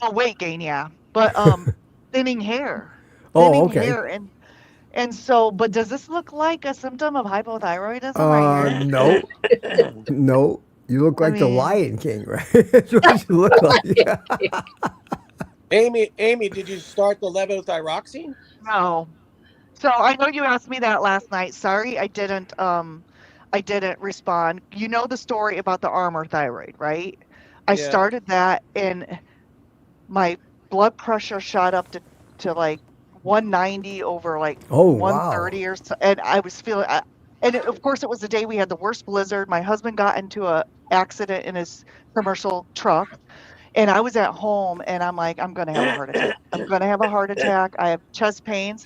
Oh, weight gain, yeah. But thinning hair. Oh, Thinning okay. hair. And so, but does this look like a symptom of hypothyroidism right here? No, no. You look like the mean- Lion King, right? That's what you look like. Amy, did you start the levothyroxine? No. So I know you asked me that last night. Sorry, I didn't respond. You know the story about the armor thyroid, right? I Yeah. started that and my blood pressure shot up to like 190 over like Oh, wow. 130 or so. And I was feeling, of course it was the day we had the worst blizzard. My husband got into a accident in his commercial truck. And I was at home and I'm like, I'm going to have a heart attack. I'm going to have a heart attack. I have chest pains.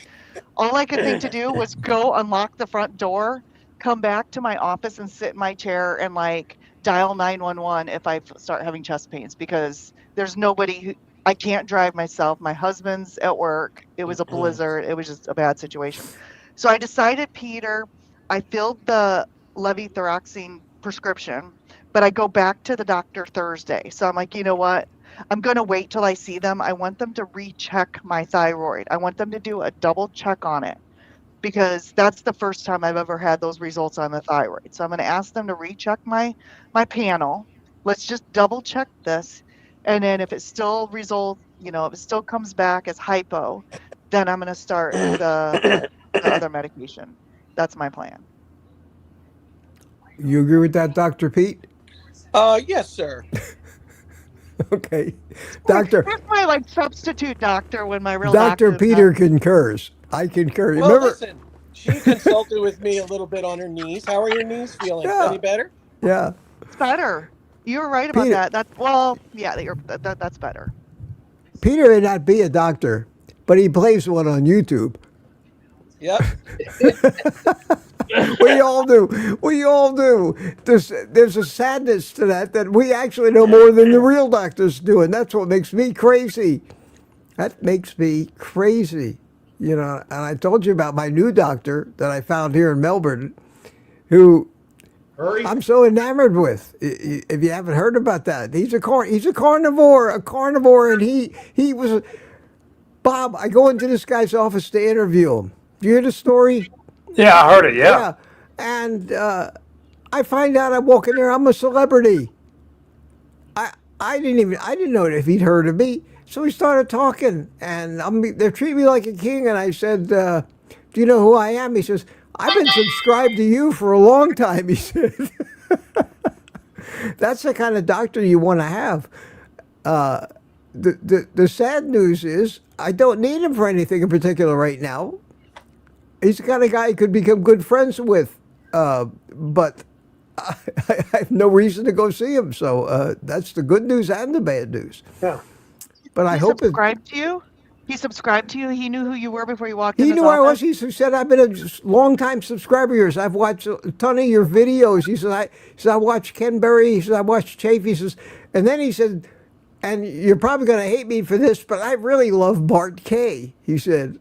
All I could think to do was go unlock the front door, come back to my office and sit in my chair and like dial 911 if I start having chest pains, because there's nobody who, I can't drive myself. My husband's at work. It was a blizzard. It was just a bad situation. So I decided, Peter, I filled the levothyroxine prescription, but I go back to the doctor Thursday. So I'm like, you know what? I'm going to wait till I see them. I want them to recheck my thyroid. I want them to do a double check on it, because that's the first time I've ever had those results on the thyroid. So I'm going to ask them to recheck my panel. Let's just double check this. And then if it still results, if it still comes back as hypo, then I'm going to start the other medication. That's my plan. You agree with that, Dr. Pete? Yes, sir. Okay. Doctor Here's my like substitute doctor when my real Dr. doctor's Peter not- concurs. I concur. Well, Remember? listen, she consulted with me a little bit on her knees. How are your knees feeling? Yeah. Any better? Yeah. It's better. You were right about Peter- that. That's better. Peter may not be a doctor, but he plays one on YouTube. Yep. We all do. We all do. There's a sadness to that we actually know more than the real doctors do, and that's what makes me crazy. That makes me crazy. And I told you about my new doctor that I found here in Melbourne, who I'm so enamored with. If you haven't heard about that, he's a carnivore, and he was Bob. I go into this guy's office to interview him. Do you hear the story? Yeah, I heard it. Yeah. And I find out I walk in there, I'm a celebrity. I didn't know if he'd heard of me. So we started talking, and they're treating me like a king. And I said, "Do you know who I am?" He says, "I've been subscribed to you for a long time." He said, "That's the kind of doctor you want to have." The sad news is I don't need him for anything in particular right now. He's the kind of guy you could become good friends with, but I have no reason to go see him. So that's the good news and the bad news. Yeah. But I He hope subscribed to you. He subscribed to you. He knew who you were before you walked in. he his knew I was. office? He said, "I've been a long-time subscriber of yours. I've watched a ton of your videos." He said, I watched Ken Berry. He said, "I watched Chafe." He says, and then he said, "And you're probably going to hate me for this, but I really love Bart Kay." He said.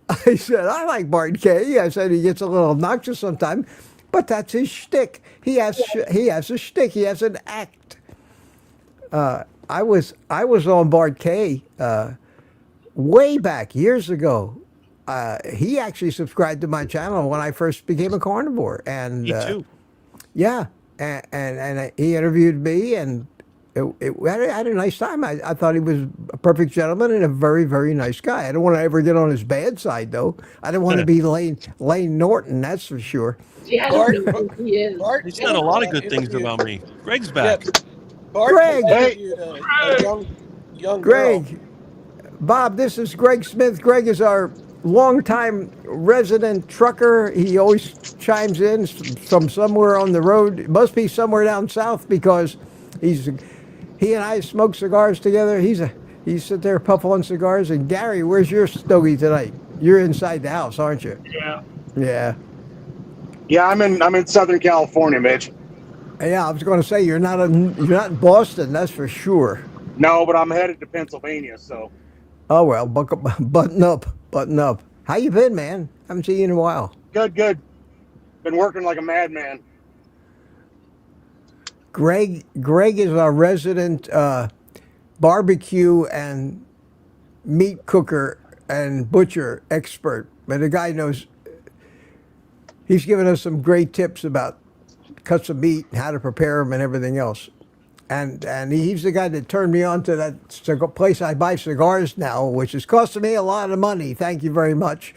I said, "I like Bart Kay." I said, "He gets a little obnoxious sometimes, but that's his shtick. He has a shtick. He has an act." I was on Bart Kay way back years ago. He actually subscribed to my channel when I first became a carnivore, and Me too. yeah, and he interviewed me, and I had a nice time. I thought he was a perfect gentleman and a very, very nice guy. I don't want to ever get on his bad side, though. I don't want to be Lane Norton, that's for sure. Yeah, Bart- he is. Bart He said a lot of good things interviewed- about me. Greg's back. Yeah, Bart Greg! interviewed a young girl. Greg, Bob, this is Greg Smith. Greg is our longtime resident trucker. He always chimes in from somewhere on the road. It must be somewhere down south because He and I smoke cigars together. He sit there puff on cigars. And Gary, where's your stogie tonight? You're inside the house, aren't you? Yeah. Yeah. Yeah, I'm in Southern California, Mitch. Yeah, I was going to say you're not in Boston, that's for sure. No, but I'm headed to Pennsylvania, so. Oh well, button up. How you been, man? Haven't seen you in a while. Good. Been working like a madman. Greg is our resident barbecue and meat cooker and butcher expert. But the guy knows. He's given us some great tips about cuts of meat and how to prepare them and everything else. And he's the guy that turned me on to that place I buy cigars now, which is costing me a lot of money. Thank you very much.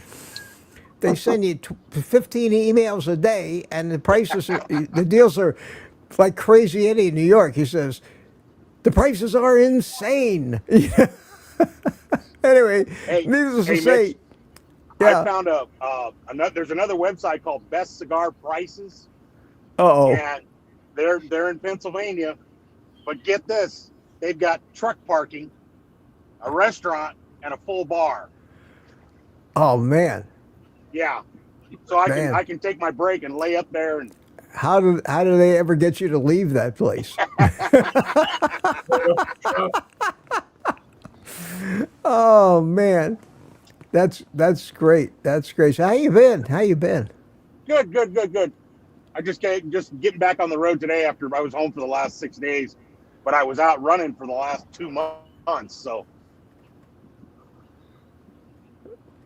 They send you 15 emails a day, and the prices, the deals are like Crazy Eddie in New York. He says, the prices are insane. Anyway, needless to say, Mitch, yeah. I found there's another website called Best Cigar Prices. Uh-oh. And they're in Pennsylvania. But get this, they've got truck parking, a restaurant, and a full bar. Oh man. Yeah. So I can take my break and lay up there and how do they ever get you to leave that place? Oh man. That's great. That's great. So how you been? Good. I just getting back on the road today after I was home for the last 6 days, but I was out running for the last 2 months. So,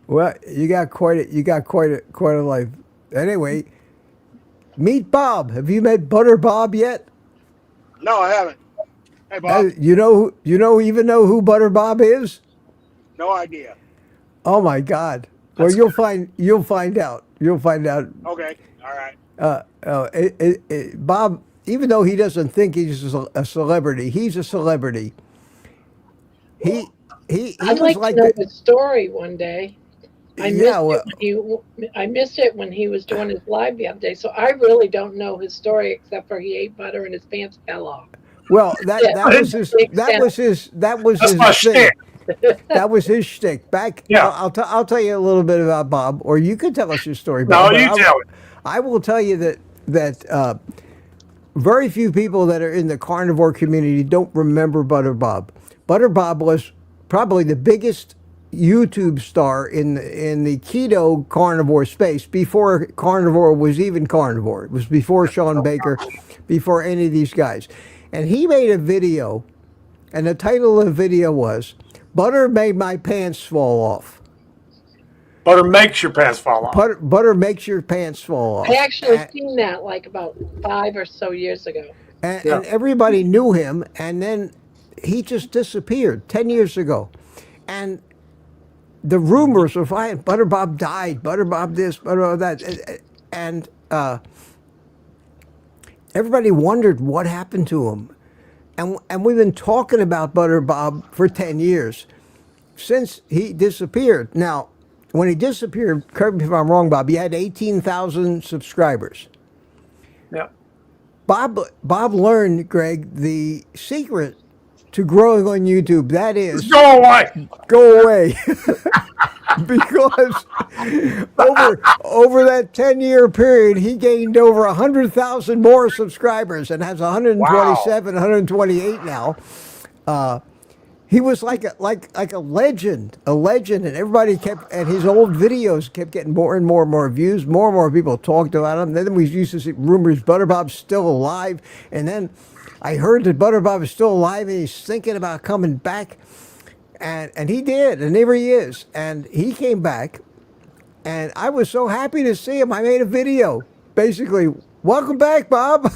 well, you got quite a life. Anyway, meet Bob. Have you met Butter Bob yet? no, I haven't. Hey, Bob. You know who Butter Bob is? No idea. Oh my God. Well, you'll find out. Okay. All right. Bob, even though he doesn't think he's a celebrity, he's a celebrity. He I'd was like like to know the, his story one day. I missed it when he was doing his live the other day, so I really don't know his story except for he ate butter and his pants fell off. well, that was his thing. That was his shtick. Yeah. I'll tell you a little bit about Bob, or you can tell us your story. No, Bob, you tell it. I will tell you that very few people that are in the carnivore community don't remember Butter Bob. Butter Bob was probably the biggest YouTube star in the keto carnivore space before carnivore was even carnivore. It was before Sean Baker, before any of these guys. And he made a video, and the title of the video was, Butter Made My Pants Fall Off. Butter makes your pants fall off. Butter makes your pants fall off. I actually seen that like about 5 or so years ago. And everybody knew him, and then he just disappeared 10 years ago. And the rumors were flying, Butter Bob died, Butter Bob this, Butter Bob that. And everybody wondered what happened to him. And we've been talking about Butter Bob for 10 years, since he disappeared. Now, when he disappeared, correct me if I'm wrong, Bob, he had 18,000 subscribers. Yeah. Bob learned, Greg, the secret to growing on YouTube. That is, Go away. go away. Because over that 10-year period, he gained over 100,000 more subscribers and has 127, 128 now. He was like a legend, and everybody and his old videos kept getting more and more views. More and more people talked about him. Then we used to see rumors Butter Bob's still alive, and then I heard that Butter Bob is still alive and he's thinking about coming back. And he did, and there he is. And he came back, and I was so happy to see him. I made a video, basically, welcome back, Bob.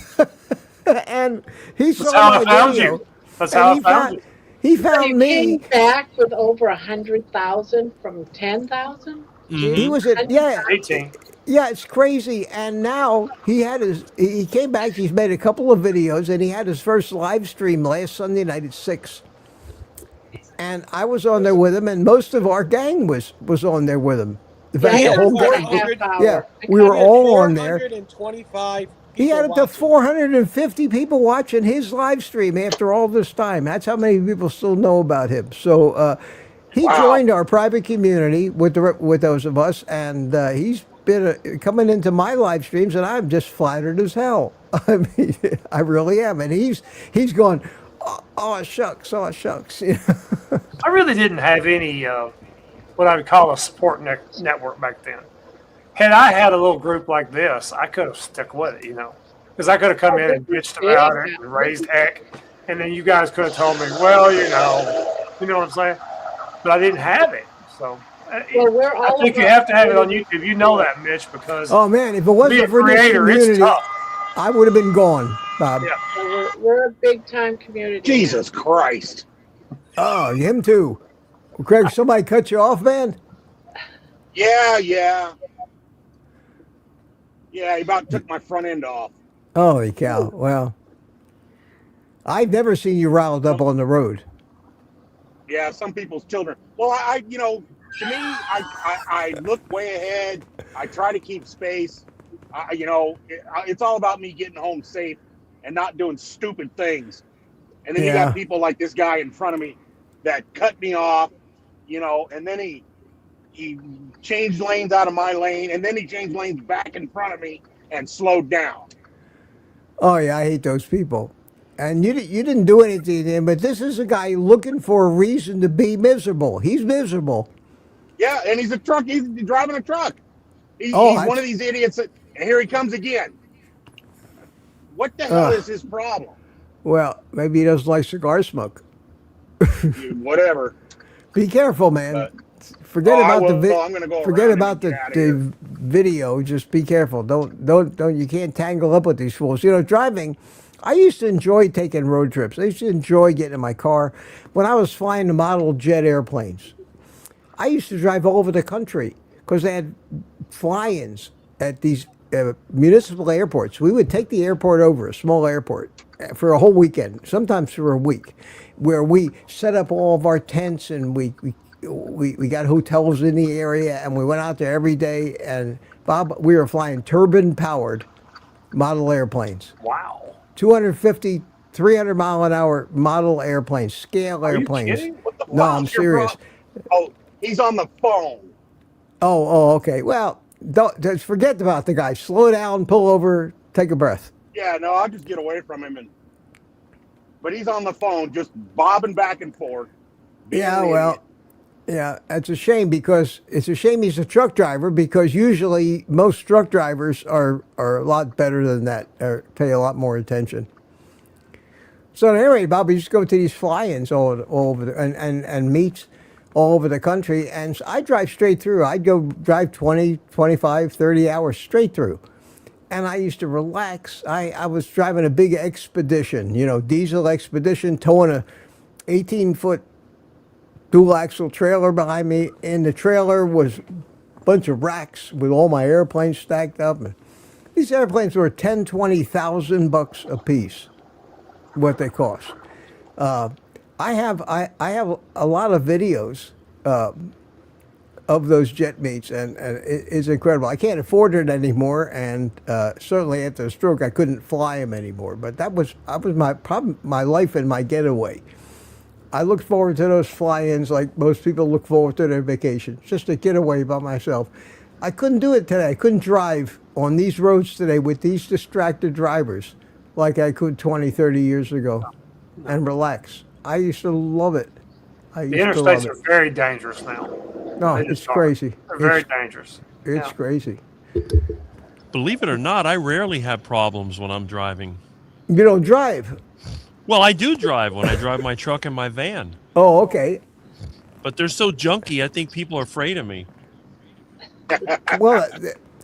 And he saw my video. That's how I found you. He found me. Came back with over 100,000 from 10,000. He was at 18. Yeah, it's crazy. And now he came back. He's made a couple of videos, and he had his first live stream last Sunday night at 6. And I was on there with him, and most of our gang was on there with him. In fact, the whole gang. Yeah, we were all on there. 425 He had up to 450 people watching his live stream after all this time. That's how many people still know about him. So he joined our private community with those of us, and he's been coming into my live streams, and I'm just flattered as hell. I mean, I really am. And he's going, oh shucks, oh shucks. I really didn't have any what I would call a support network back then. Had I had a little group like this, I could have stuck with it, because I could have come in and bitched about it and raised heck, and then you guys could have told me, well, you know what I'm saying? But I didn't have it, so. Well, I think you have to have it on YouTube. You know that, Mitch, because oh man, if it wasn't for this community, I would have been gone, Bob. Yeah. We're a big time community. Jesus Christ. Oh, him too. Craig, somebody cut you off, man? Yeah. Yeah, he about took my front end off. Holy cow. Well, I've never seen you riled up on the road. Yeah, some people's children. Well, to me, I look way ahead. I try to keep space. It's all about me getting home safe and not doing stupid things. And then you got people like this guy in front of me that cut me off, and then he changed lanes out of my lane, and then he changed lanes back in front of me and slowed down. Oh yeah, I hate those people. And you didn't do anything to him, but this is a guy looking for a reason to be miserable. He's miserable. Yeah, and he's driving a truck. He's one of these idiots and here he comes again. What the hell is his problem? Well, maybe he doesn't like cigar smoke. Whatever. Be careful, man. Forget about the video. Just be careful. Don't. You can't tangle up with these fools. Driving. I used to enjoy taking road trips. I used to enjoy getting in my car when I was flying the model jet airplanes. I used to drive all over the country because they had fly-ins at these municipal airports. We would take the airport over, a small airport, for a whole weekend, sometimes for a week, where we set up all of our tents and we got hotels in the area, and we went out there every day. And Bob, we were flying turbine-powered model airplanes. Wow. 250, 300 mile an hour model airplanes, scale airplanes. No, I'm serious. Oh, he's on the phone. Oh, okay. Well, just forget about the guy. Slow down, pull over, take a breath. Yeah, no, I'll just get away from him. But he's on the phone, just bobbing back and forth. Yeah, well, yeah, it's a shame because he's a truck driver, because usually most truck drivers are a lot better than that, or pay a lot more attention. So anyway, Bob, we used to go to these fly-ins all over and meets all over the country, and I drive straight through. I'd go drive 20, 25, 30 hours straight through. And I used to relax. I was driving a big expedition, diesel expedition, towing a 18-foot dual axle trailer behind me. In the trailer was a bunch of racks with all my airplanes stacked up. And these airplanes were $10,000-$20,000 a piece, what they cost. I have a lot of videos of those jet meets, and it's incredible. I can't afford it anymore, and certainly after the stroke, I couldn't fly them anymore. But that was my life and my getaway. I looked forward to those fly-ins like most people look forward to their vacations, just to get away by myself. I couldn't do it today. I couldn't drive on these roads today with these distracted drivers like I could 20, 30 years ago and relax. I used to love it. The interstates are very dangerous now. No, it's crazy. They're very dangerous. It's crazy. Believe it or not, I rarely have problems when I'm driving. You don't drive? Well, I do drive when I drive my truck and my van. Oh, okay. But they're so junky, I think people are afraid of me. Well,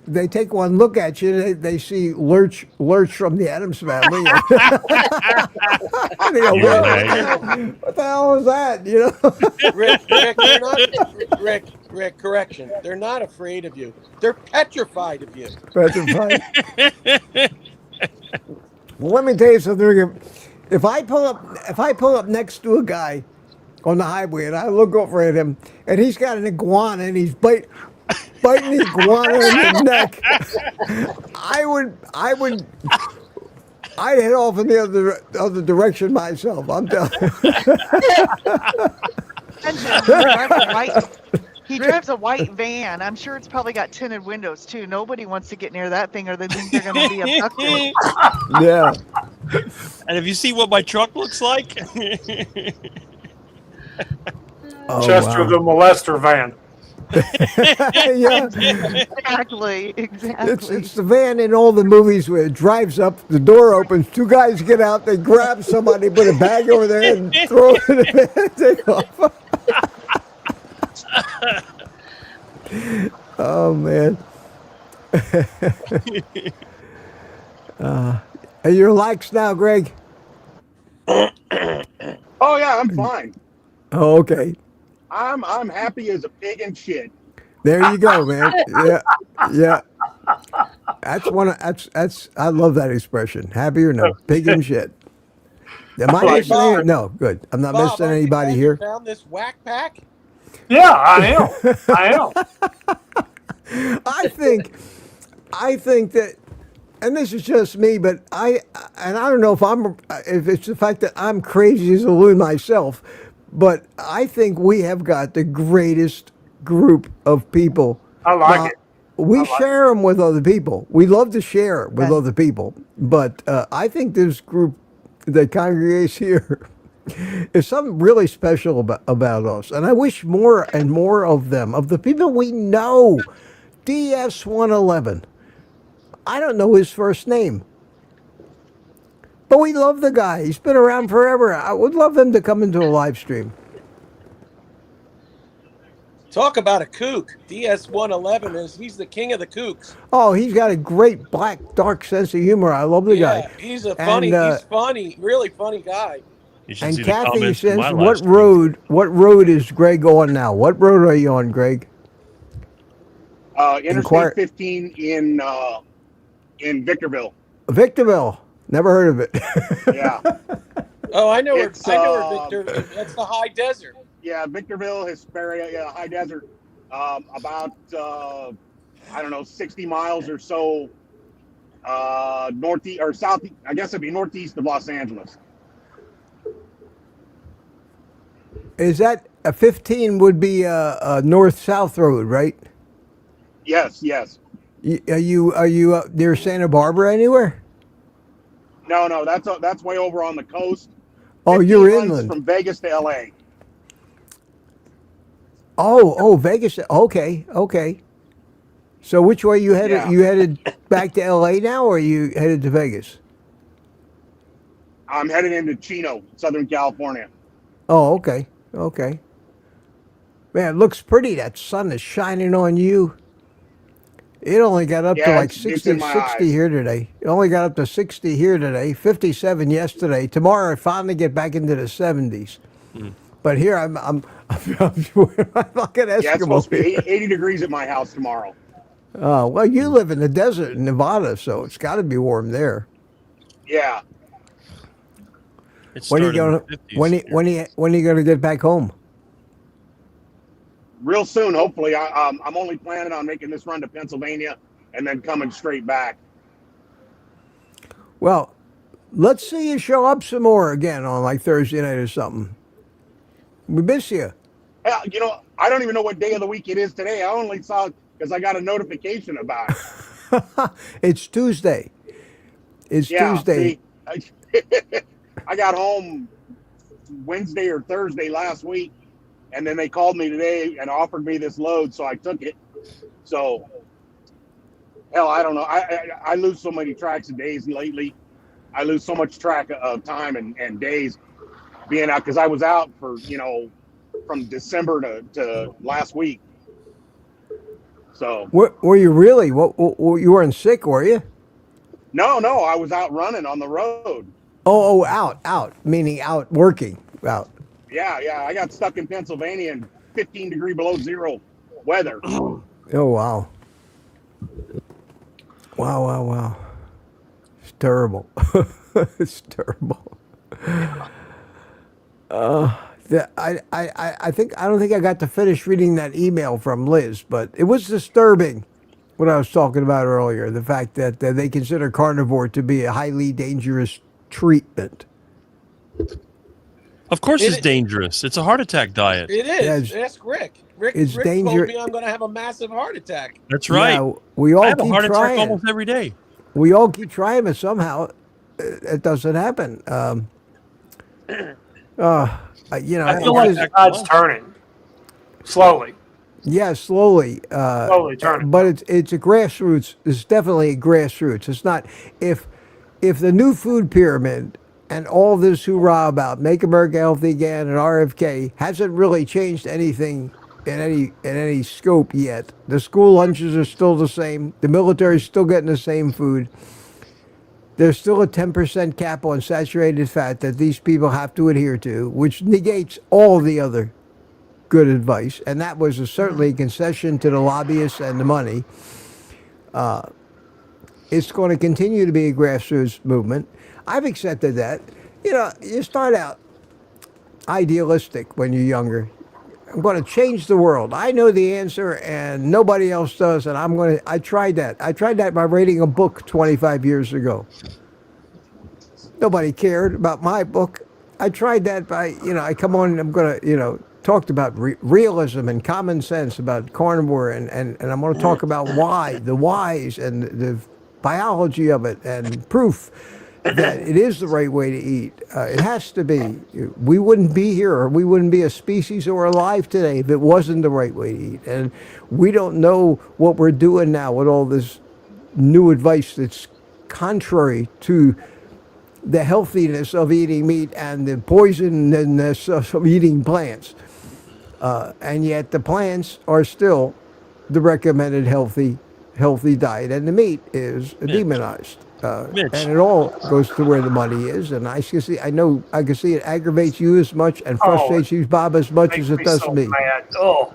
they take one look at you, they see Lurch from the Addams Family. They go, what the hell is that? Rick, correction. They're not afraid of you. They're petrified of you. Petrified. Well, let me tell you something. If I pull up next to a guy on the highway and I look over at him and he's got an iguana and he's biting, biting the iguana in the neck, I'd head off in the other direction myself. I'm telling you. He drives a white van. I'm sure it's probably got tinted windows too. Nobody wants to get near that thing or they think they're going to be abducted. Yeah. And if you see what my truck looks like, Oh, Chester the molester van. Yeah. Exactly. It's the van in all the movies where it drives up, the door opens, two guys get out, they grab somebody, put a bag over there, and throw it in the van and take off. Oh, man. Are you relaxed now, Greg? Oh yeah, I'm fine. Oh, okay. I'm happy as a pig in shit. There you go, man. Yeah, yeah. That's that's. I love that expression. Happy or no, pig and shit. Am I missing Bob. any? No, good. I'm not Bob, missing aren't you anybody glad you here. found this whack pack? Yeah, I am. I am. I think that, and this is just me, but I don't know if it's the fact that I'm crazy as a loon myself, but I think we have got the greatest group of people. I like it. We share them with other people. We love to share with other people, but I think this group that congregates here is something really special about us. And I wish more and more of them, of the people we know. DS111. I don't know his first name, but we love the guy. He's been around forever. I would love him to come into a live stream. Talk about a kook. DS111 he's the king of the kooks. Oh, he's got a great black, dark sense of humor. I love the guy. He's he's funny, really funny guy. you should And see the Kathy comments to says, my what last stream. road is Greg on now? What road are you on, Greg? Interstate 15 in Victorville. Victorville. Never heard of it. Yeah. Oh, I know where Victor. That's the high desert. Yeah, Victorville, Hesperia, yeah, high desert. About I don't know, 60 miles or so northeast or south. I guess it'd be northeast of Los Angeles. Is that a 15 would be a north-south road, right? Yes, yes. Are you near Santa Barbara anywhere? No, that's way over on the coast. Oh, 15 you're runs inland. from Vegas to LA. Oh, Vegas. Okay. So which way you headed? Yeah. You headed back to LA now, or you headed to Vegas? I'm headed into Chino, Southern California. Oh, okay. Man, it looks pretty. That sun is shining on you. It only got up to like it's 60 in my eyes. here today. It only got up to 60 here today, 57 yesterday. Tomorrow I finally get back into the 70s. But here I'm like an Eskimo. Yeah, it's supposed to be here. 80 degrees at my house tomorrow. Oh, well, you live in the desert in Nevada, so it's got to be warm there. Yeah. It When are you started in going? the 50s When are you going to get back home? Real soon, hopefully. I'm only planning on making this run to Pennsylvania and then coming straight back. Well, let's see you show up some more again on like Thursday night or something. We miss you. Yeah, I don't even know what day of the week it is today. I only saw it because I got a notification about it. It's Tuesday. It's Tuesday. See, I got home Wednesday or Thursday last week, and then they called me today and offered me this load, so I took it. So, hell, I don't know. I lose so many tracks of days lately. I lose so much track of time and days being out because I was out for, from December to last week. So. Were you really? What you weren't sick, were you? No, I was out running on the road. Oh, out, meaning out working, out. Yeah, I got stuck in Pennsylvania in 15 degree below zero weather. Oh, wow. Wow. It's terrible. It's terrible. I don't think I got to finish reading that email from Liz, but it was disturbing what I was talking about earlier. The fact that they consider carnivore to be a highly dangerous treatment. Of course, it's dangerous. It's a heart attack diet. It is. Ask Rick. Rick told me I'm going to have a massive heart attack. That's right. Yeah, we all I have keep a heart trying. attack almost every day. We all keep trying, but somehow it doesn't happen. I feel like the tide's turning slowly. Yeah, slowly. Slowly turning. But it's a grassroots. It's definitely a grassroots. It's not if the new food pyramid and all this hoorah about Make America Healthy Again and RFK hasn't really changed anything in any scope yet. The school lunches are still the same. The military's still getting the same food. There's still a 10% cap on saturated fat that these people have to adhere to, which negates all the other good advice. And that was certainly a concession to the lobbyists and the money. It's going to continue to be a grassroots movement. I've accepted that. You start out idealistic when you're younger. I'm going to change the world. I know the answer and nobody else does, and I tried that. I tried that by reading a book 25 years ago. Nobody cared about my book. I tried that by, I come on and I'm going to, talked about realism and common sense about carnivore, and I'm going to talk about the whys and the biology of it and proof that it is the right way to eat. It has to be. We wouldn't be here, or we wouldn't be a species or alive today if it wasn't the right way to eat. And we don't know what we're doing now with all this new advice that's contrary to the healthiness of eating meat and the poisonous of eating plants. And yet the plants are still the recommended healthy diet, and the meat is demonized. And it all goes to where the money is. And I can see it aggravates you as much and frustrates you, Bob, as much as it does me. Mad. Oh,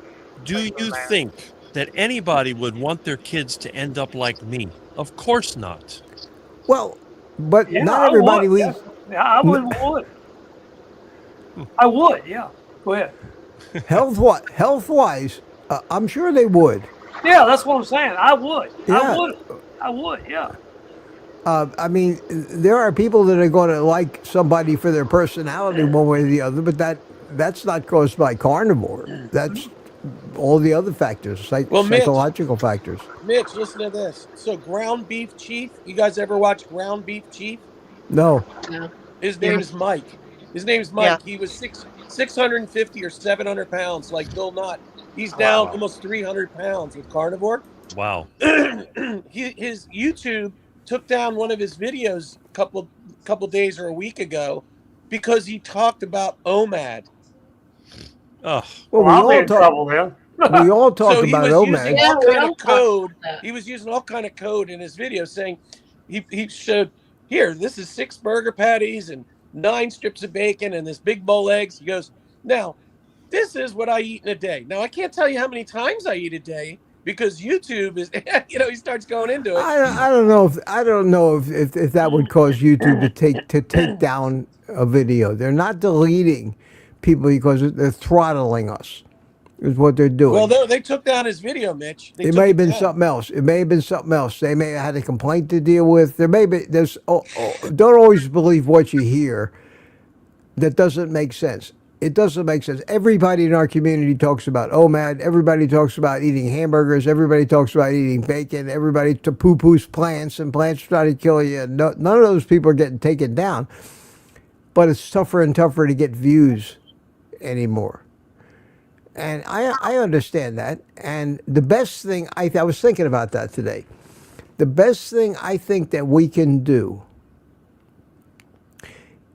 Do you think that anybody would want their kids to end up like me? Of course not. Well, but yeah, not everybody. I would. I would. Yeah. Go ahead. Health-wise, I'm sure they would. Yeah, that's what I'm saying. I would. Yeah. I would. Yeah. I mean, there are people that are going to like somebody for their personality one way or the other, but that's not caused by carnivore. That's all the other factors, psychological factors. Mitch, listen to this. So Ground Beef Chief, you guys ever watch Ground Beef Chief? No. His name is Mike. Yeah. He was 650 or 700 pounds, like Bill Knott. He's down almost 300 pounds with carnivore. Wow. His YouTube took down one of his videos a couple days or a week ago because he talked about OMAD. Oh. Well, I'll be in trouble then. We all talk about OMAD. Using all kind of code. He was using all kind of code in his video, saying he showed here. This is 6 burger patties and 9 strips of bacon and this big bowl of eggs. He goes, now this is what I eat in a day. Now I can't tell you how many times I eat a day because YouTube is, he starts going into it. I don't know if that would cause YouTube to take down a video. They're not deleting people because they're throttling us. Is what they're doing. Well, they took down his video, Mitch. It may have been something else. They may have had a complaint to deal with. Don't always believe what you hear. That doesn't make sense. It doesn't make sense. Everybody in our community talks about OMAD. Everybody talks about eating hamburgers. Everybody talks about eating bacon. Everybody poo-poos plants, and plants try to kill you. None of those people are getting taken down. But it's tougher and tougher to get views anymore. And I understand that. And the best thing, I was thinking about that today. The best thing I think that we can do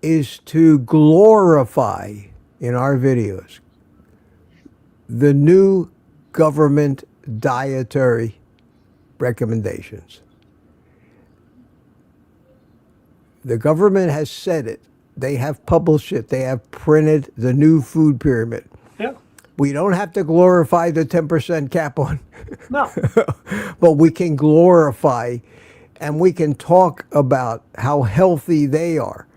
is to glorify in our videos the new government dietary recommendations. The government has said it. They have published it. They have printed the new food pyramid. Yeah. We don't have to glorify the 10% cap on. No. But we can glorify and we can talk about how healthy they are.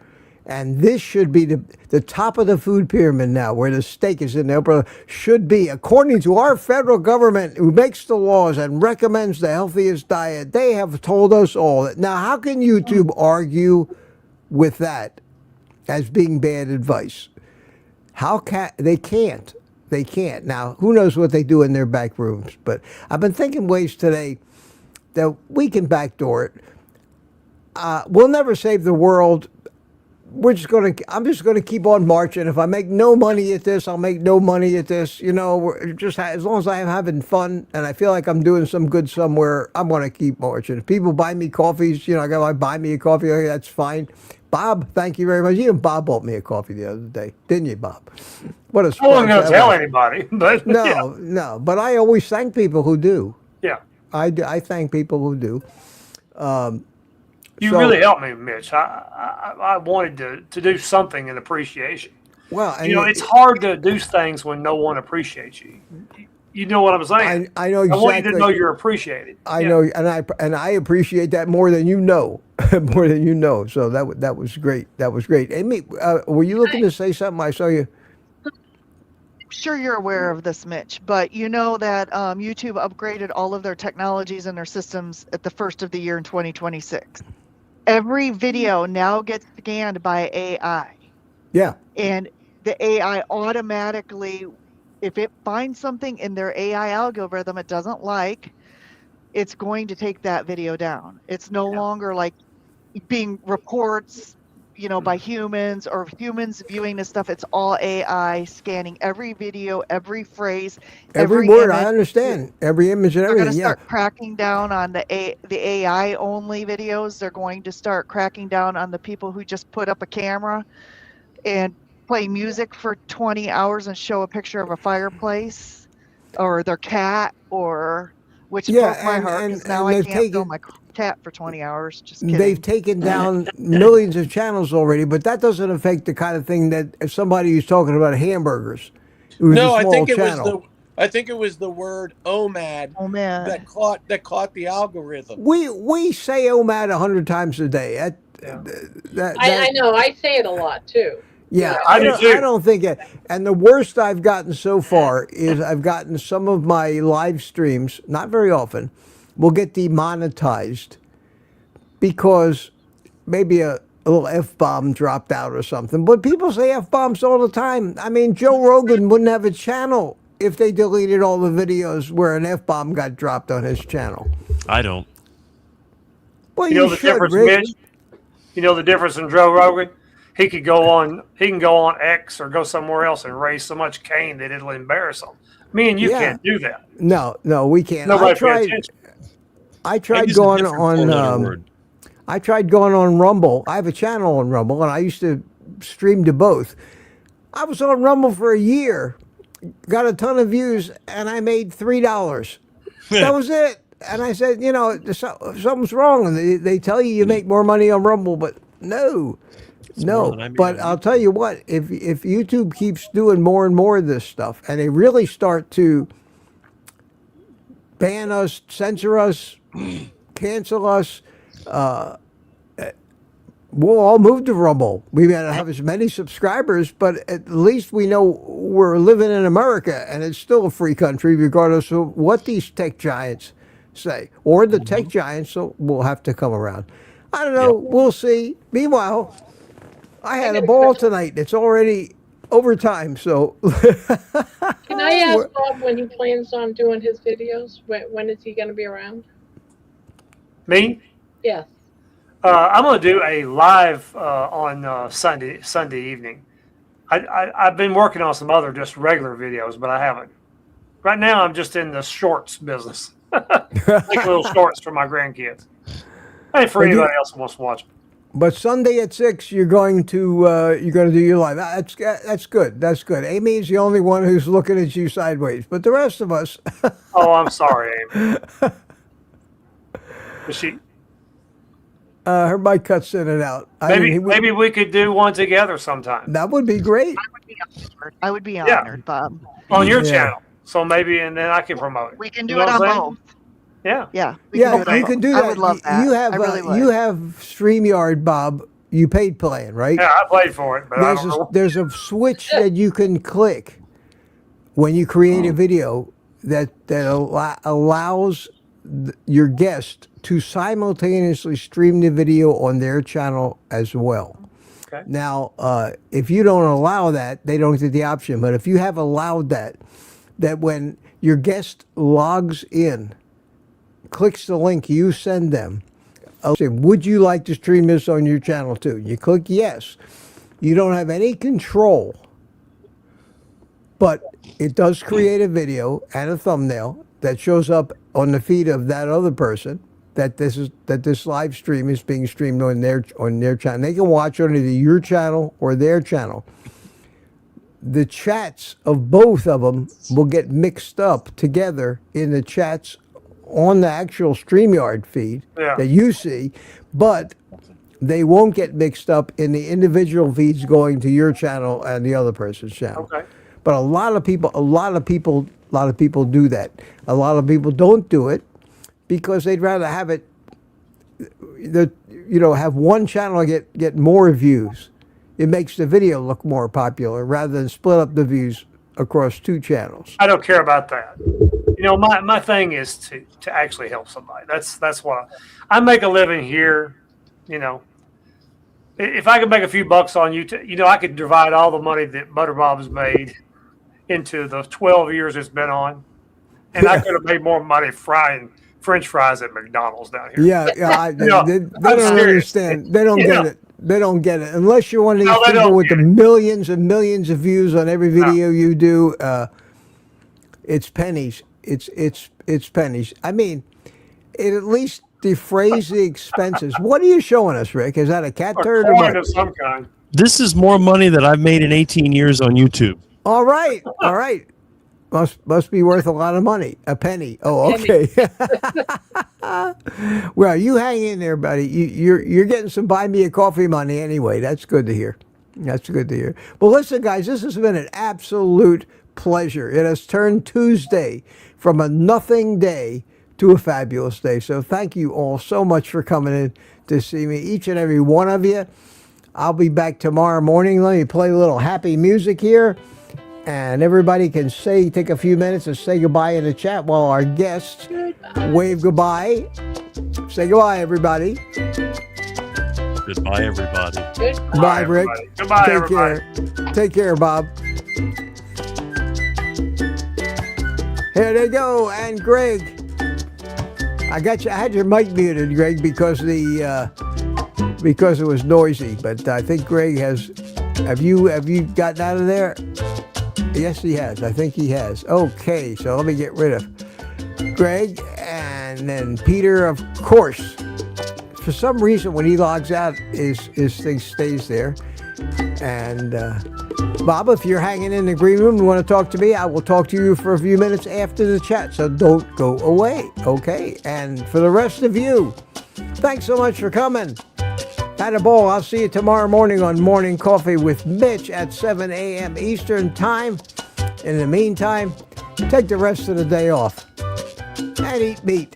And this should be the top of the food pyramid now, where the steak is in there, but should be, according to our federal government who makes the laws and recommends the healthiest diet. They have told us all that. Now, how can YouTube argue with that as being bad advice? They can't. They can't. Now, who knows what they do in their back rooms? But I've been thinking ways today that we can backdoor it. We'll never save the world. I'm just going to keep on marching. If I make no money at this, I'll make no money at this. You know, just as long as I'm having fun and I feel like I'm doing some good somewhere, I'm going to keep marching. If people buy me coffees, you know, I got to buy me a coffee. Okay, that's fine. Bob, thank you very much. Even Bob bought me a coffee the other day, didn't you, Bob? What a I wasn't going to tell anybody, but no. But I always thank people who do. Yeah, I thank people who do. You really helped me, Mitch. I wanted to do something in appreciation. Well, you know, it's hard to do things when no one appreciates you. You know what I'm saying? I know exactly. I want you to know you're appreciated. I know, and I appreciate that more than you know, more than you know. So that was great. That was great. Amy, were you looking to say something? I saw you. I'm sure you're aware of this, Mitch, but you know that YouTube upgraded all of their technologies and their systems at the first of the year in 2026. Every video now gets scanned by AI. Yeah. And the AI automatically, if it finds something in their AI algorithm it doesn't like, it's going to take that video down. It's no longer like being reports, you know, by humans or humans viewing this stuff. It's all AI scanning every video, every phrase, every word. I understand every image and everything. They're going to start cracking down on the AI only videos. They're going to start cracking down on the people who just put up a camera and play music for 20 hours and show a picture of a fireplace or their cat, or which broke my heart because now I can't film my cat for 20 hours. Just kidding. They've taken down millions of channels already, but that doesn't affect the kind of thing that if somebody who's talking about hamburgers. No, I think it was the word OMAD, that caught the algorithm. We say OMAD 100 times a day. I know. I say it a lot too. Yeah, I don't think it. And the worst I've gotten so far is I've gotten some of my live streams, not very often, will get demonetized because maybe a little F-bomb dropped out or something. But people say F-bombs all the time. I mean, Joe Rogan wouldn't have a channel if they deleted all the videos where an F-bomb got dropped on his channel. I don't. Well, you know the difference, Mitch? You know the difference in Joe Rogan? He can go on X or go somewhere else and raise so much cane that it'll embarrass him. Me and you can't do that. No, we can't. I tried going on Rumble. I have a channel on Rumble, and I used to stream to both. I was on Rumble for a year, got a ton of views, and I made $3. That was it. And I said, you know, something's wrong. And they tell you make more money on Rumble, but no. But I'll tell you what, if YouTube keeps doing more and more of this stuff, and they really start to ban us, censor us, cancel us, we'll all move to Rumble. We may not have as many subscribers, but at least we know we're living in America, and it's still a free country, regardless of what these tech giants say. Or the tech giants will have to come around. I don't know. We'll see. Meanwhile, I had a ball tonight. It's already overtime, so. Can I ask Bob when he plans on doing his videos? When is he going to be around? Me? Yes. I'm going to do a live on Sunday evening. I've been working on some other just regular videos, but I haven't. Right now, I'm just in the shorts business. Like little shorts for my grandkids. And for anybody else who wants to watch them. But Sunday at 6, you're going to do your live. That's good. That's good. Amy is the only one who's looking at you sideways, but the rest of us. Oh, I'm sorry, Amy. Is her mic cuts in and out. Maybe we could do one together sometime. That would be great. I would be honored, Bob. On your channel. So maybe, and then I can promote it. We can do it on both. Yeah. You can do that. I would love that. You have StreamYard, Bob. you paid plan, right? Yeah, I paid for it, but I don't know. There's a switch that you can click when you create a video that allows your guest to simultaneously stream the video on their channel as well. Okay. Now, if you don't allow that, they don't get the option. But if you have allowed that when your guest logs in, clicks the link you send them, I'll say, would you like to stream this on your channel too? You click yes. You don't have any control, but it does create a video and a thumbnail that shows up on the feed of that other person that this live stream is being streamed on their channel. They can watch on either your channel or their channel. The chats of both of them will get mixed up together in the chats on the actual StreamYard feed that you see, but they won't get mixed up in the individual feeds going to your channel and the other person's channel. Okay. But a lot of people do that. A lot of people don't do it because they'd rather have it, have one channel get more views. It makes the video look more popular rather than split up the views across two channels. I don't care about that. My thing is to actually help somebody. That's why I make a living here. If I could make a few bucks on YouTube, I could divide all the money that Butter Bob's made into the 12 years it's been on, and I could have made more money frying French fries at McDonald's down here. Yeah, they don't understand. They don't get it. They don't get it unless you're one of these people with the millions and millions of views on every video you do. It's pennies. It's pennies. I mean, it at least defrays the expenses. What are you showing us, Rick? Is that a cat turd or what? Of some kind. This is more money that I've made in 18 years on YouTube. All right. Must be worth a lot of money. A penny. Oh, okay. Well, you hang in there, buddy. You're getting some buy me a coffee money anyway. That's good to hear. Well, listen, guys, this has been an absolute pleasure. It has turned Tuesday from a nothing day to a fabulous day. So thank you all so much for coming in to see me, each and every one of you. I'll be back tomorrow morning. Let me play a little happy music here. And everybody can take a few minutes and say goodbye in the chat while our guests wave goodbye. Say goodbye, everybody. Goodbye, everybody. Bye, Rick. Goodbye, Take everybody. care. Take care, Bob. Here they go, and Greg. I had your mic muted, Greg, because it was noisy. But I think Greg has. Have you gotten out of there? Yes, he has. I think he has. Okay, so let me get rid of Greg and then Peter, of course. For some reason, when he logs out, his thing stays there. And Bob, if you're hanging in the green room and want to talk to me, I will talk to you for a few minutes after the chat. So don't go away, okay? And for the rest of you, thanks so much for coming. Had a ball. I'll see you tomorrow morning on Morning Coffee with Mitch at 7 a.m. Eastern Time. In the meantime, take the rest of the day off and eat meat.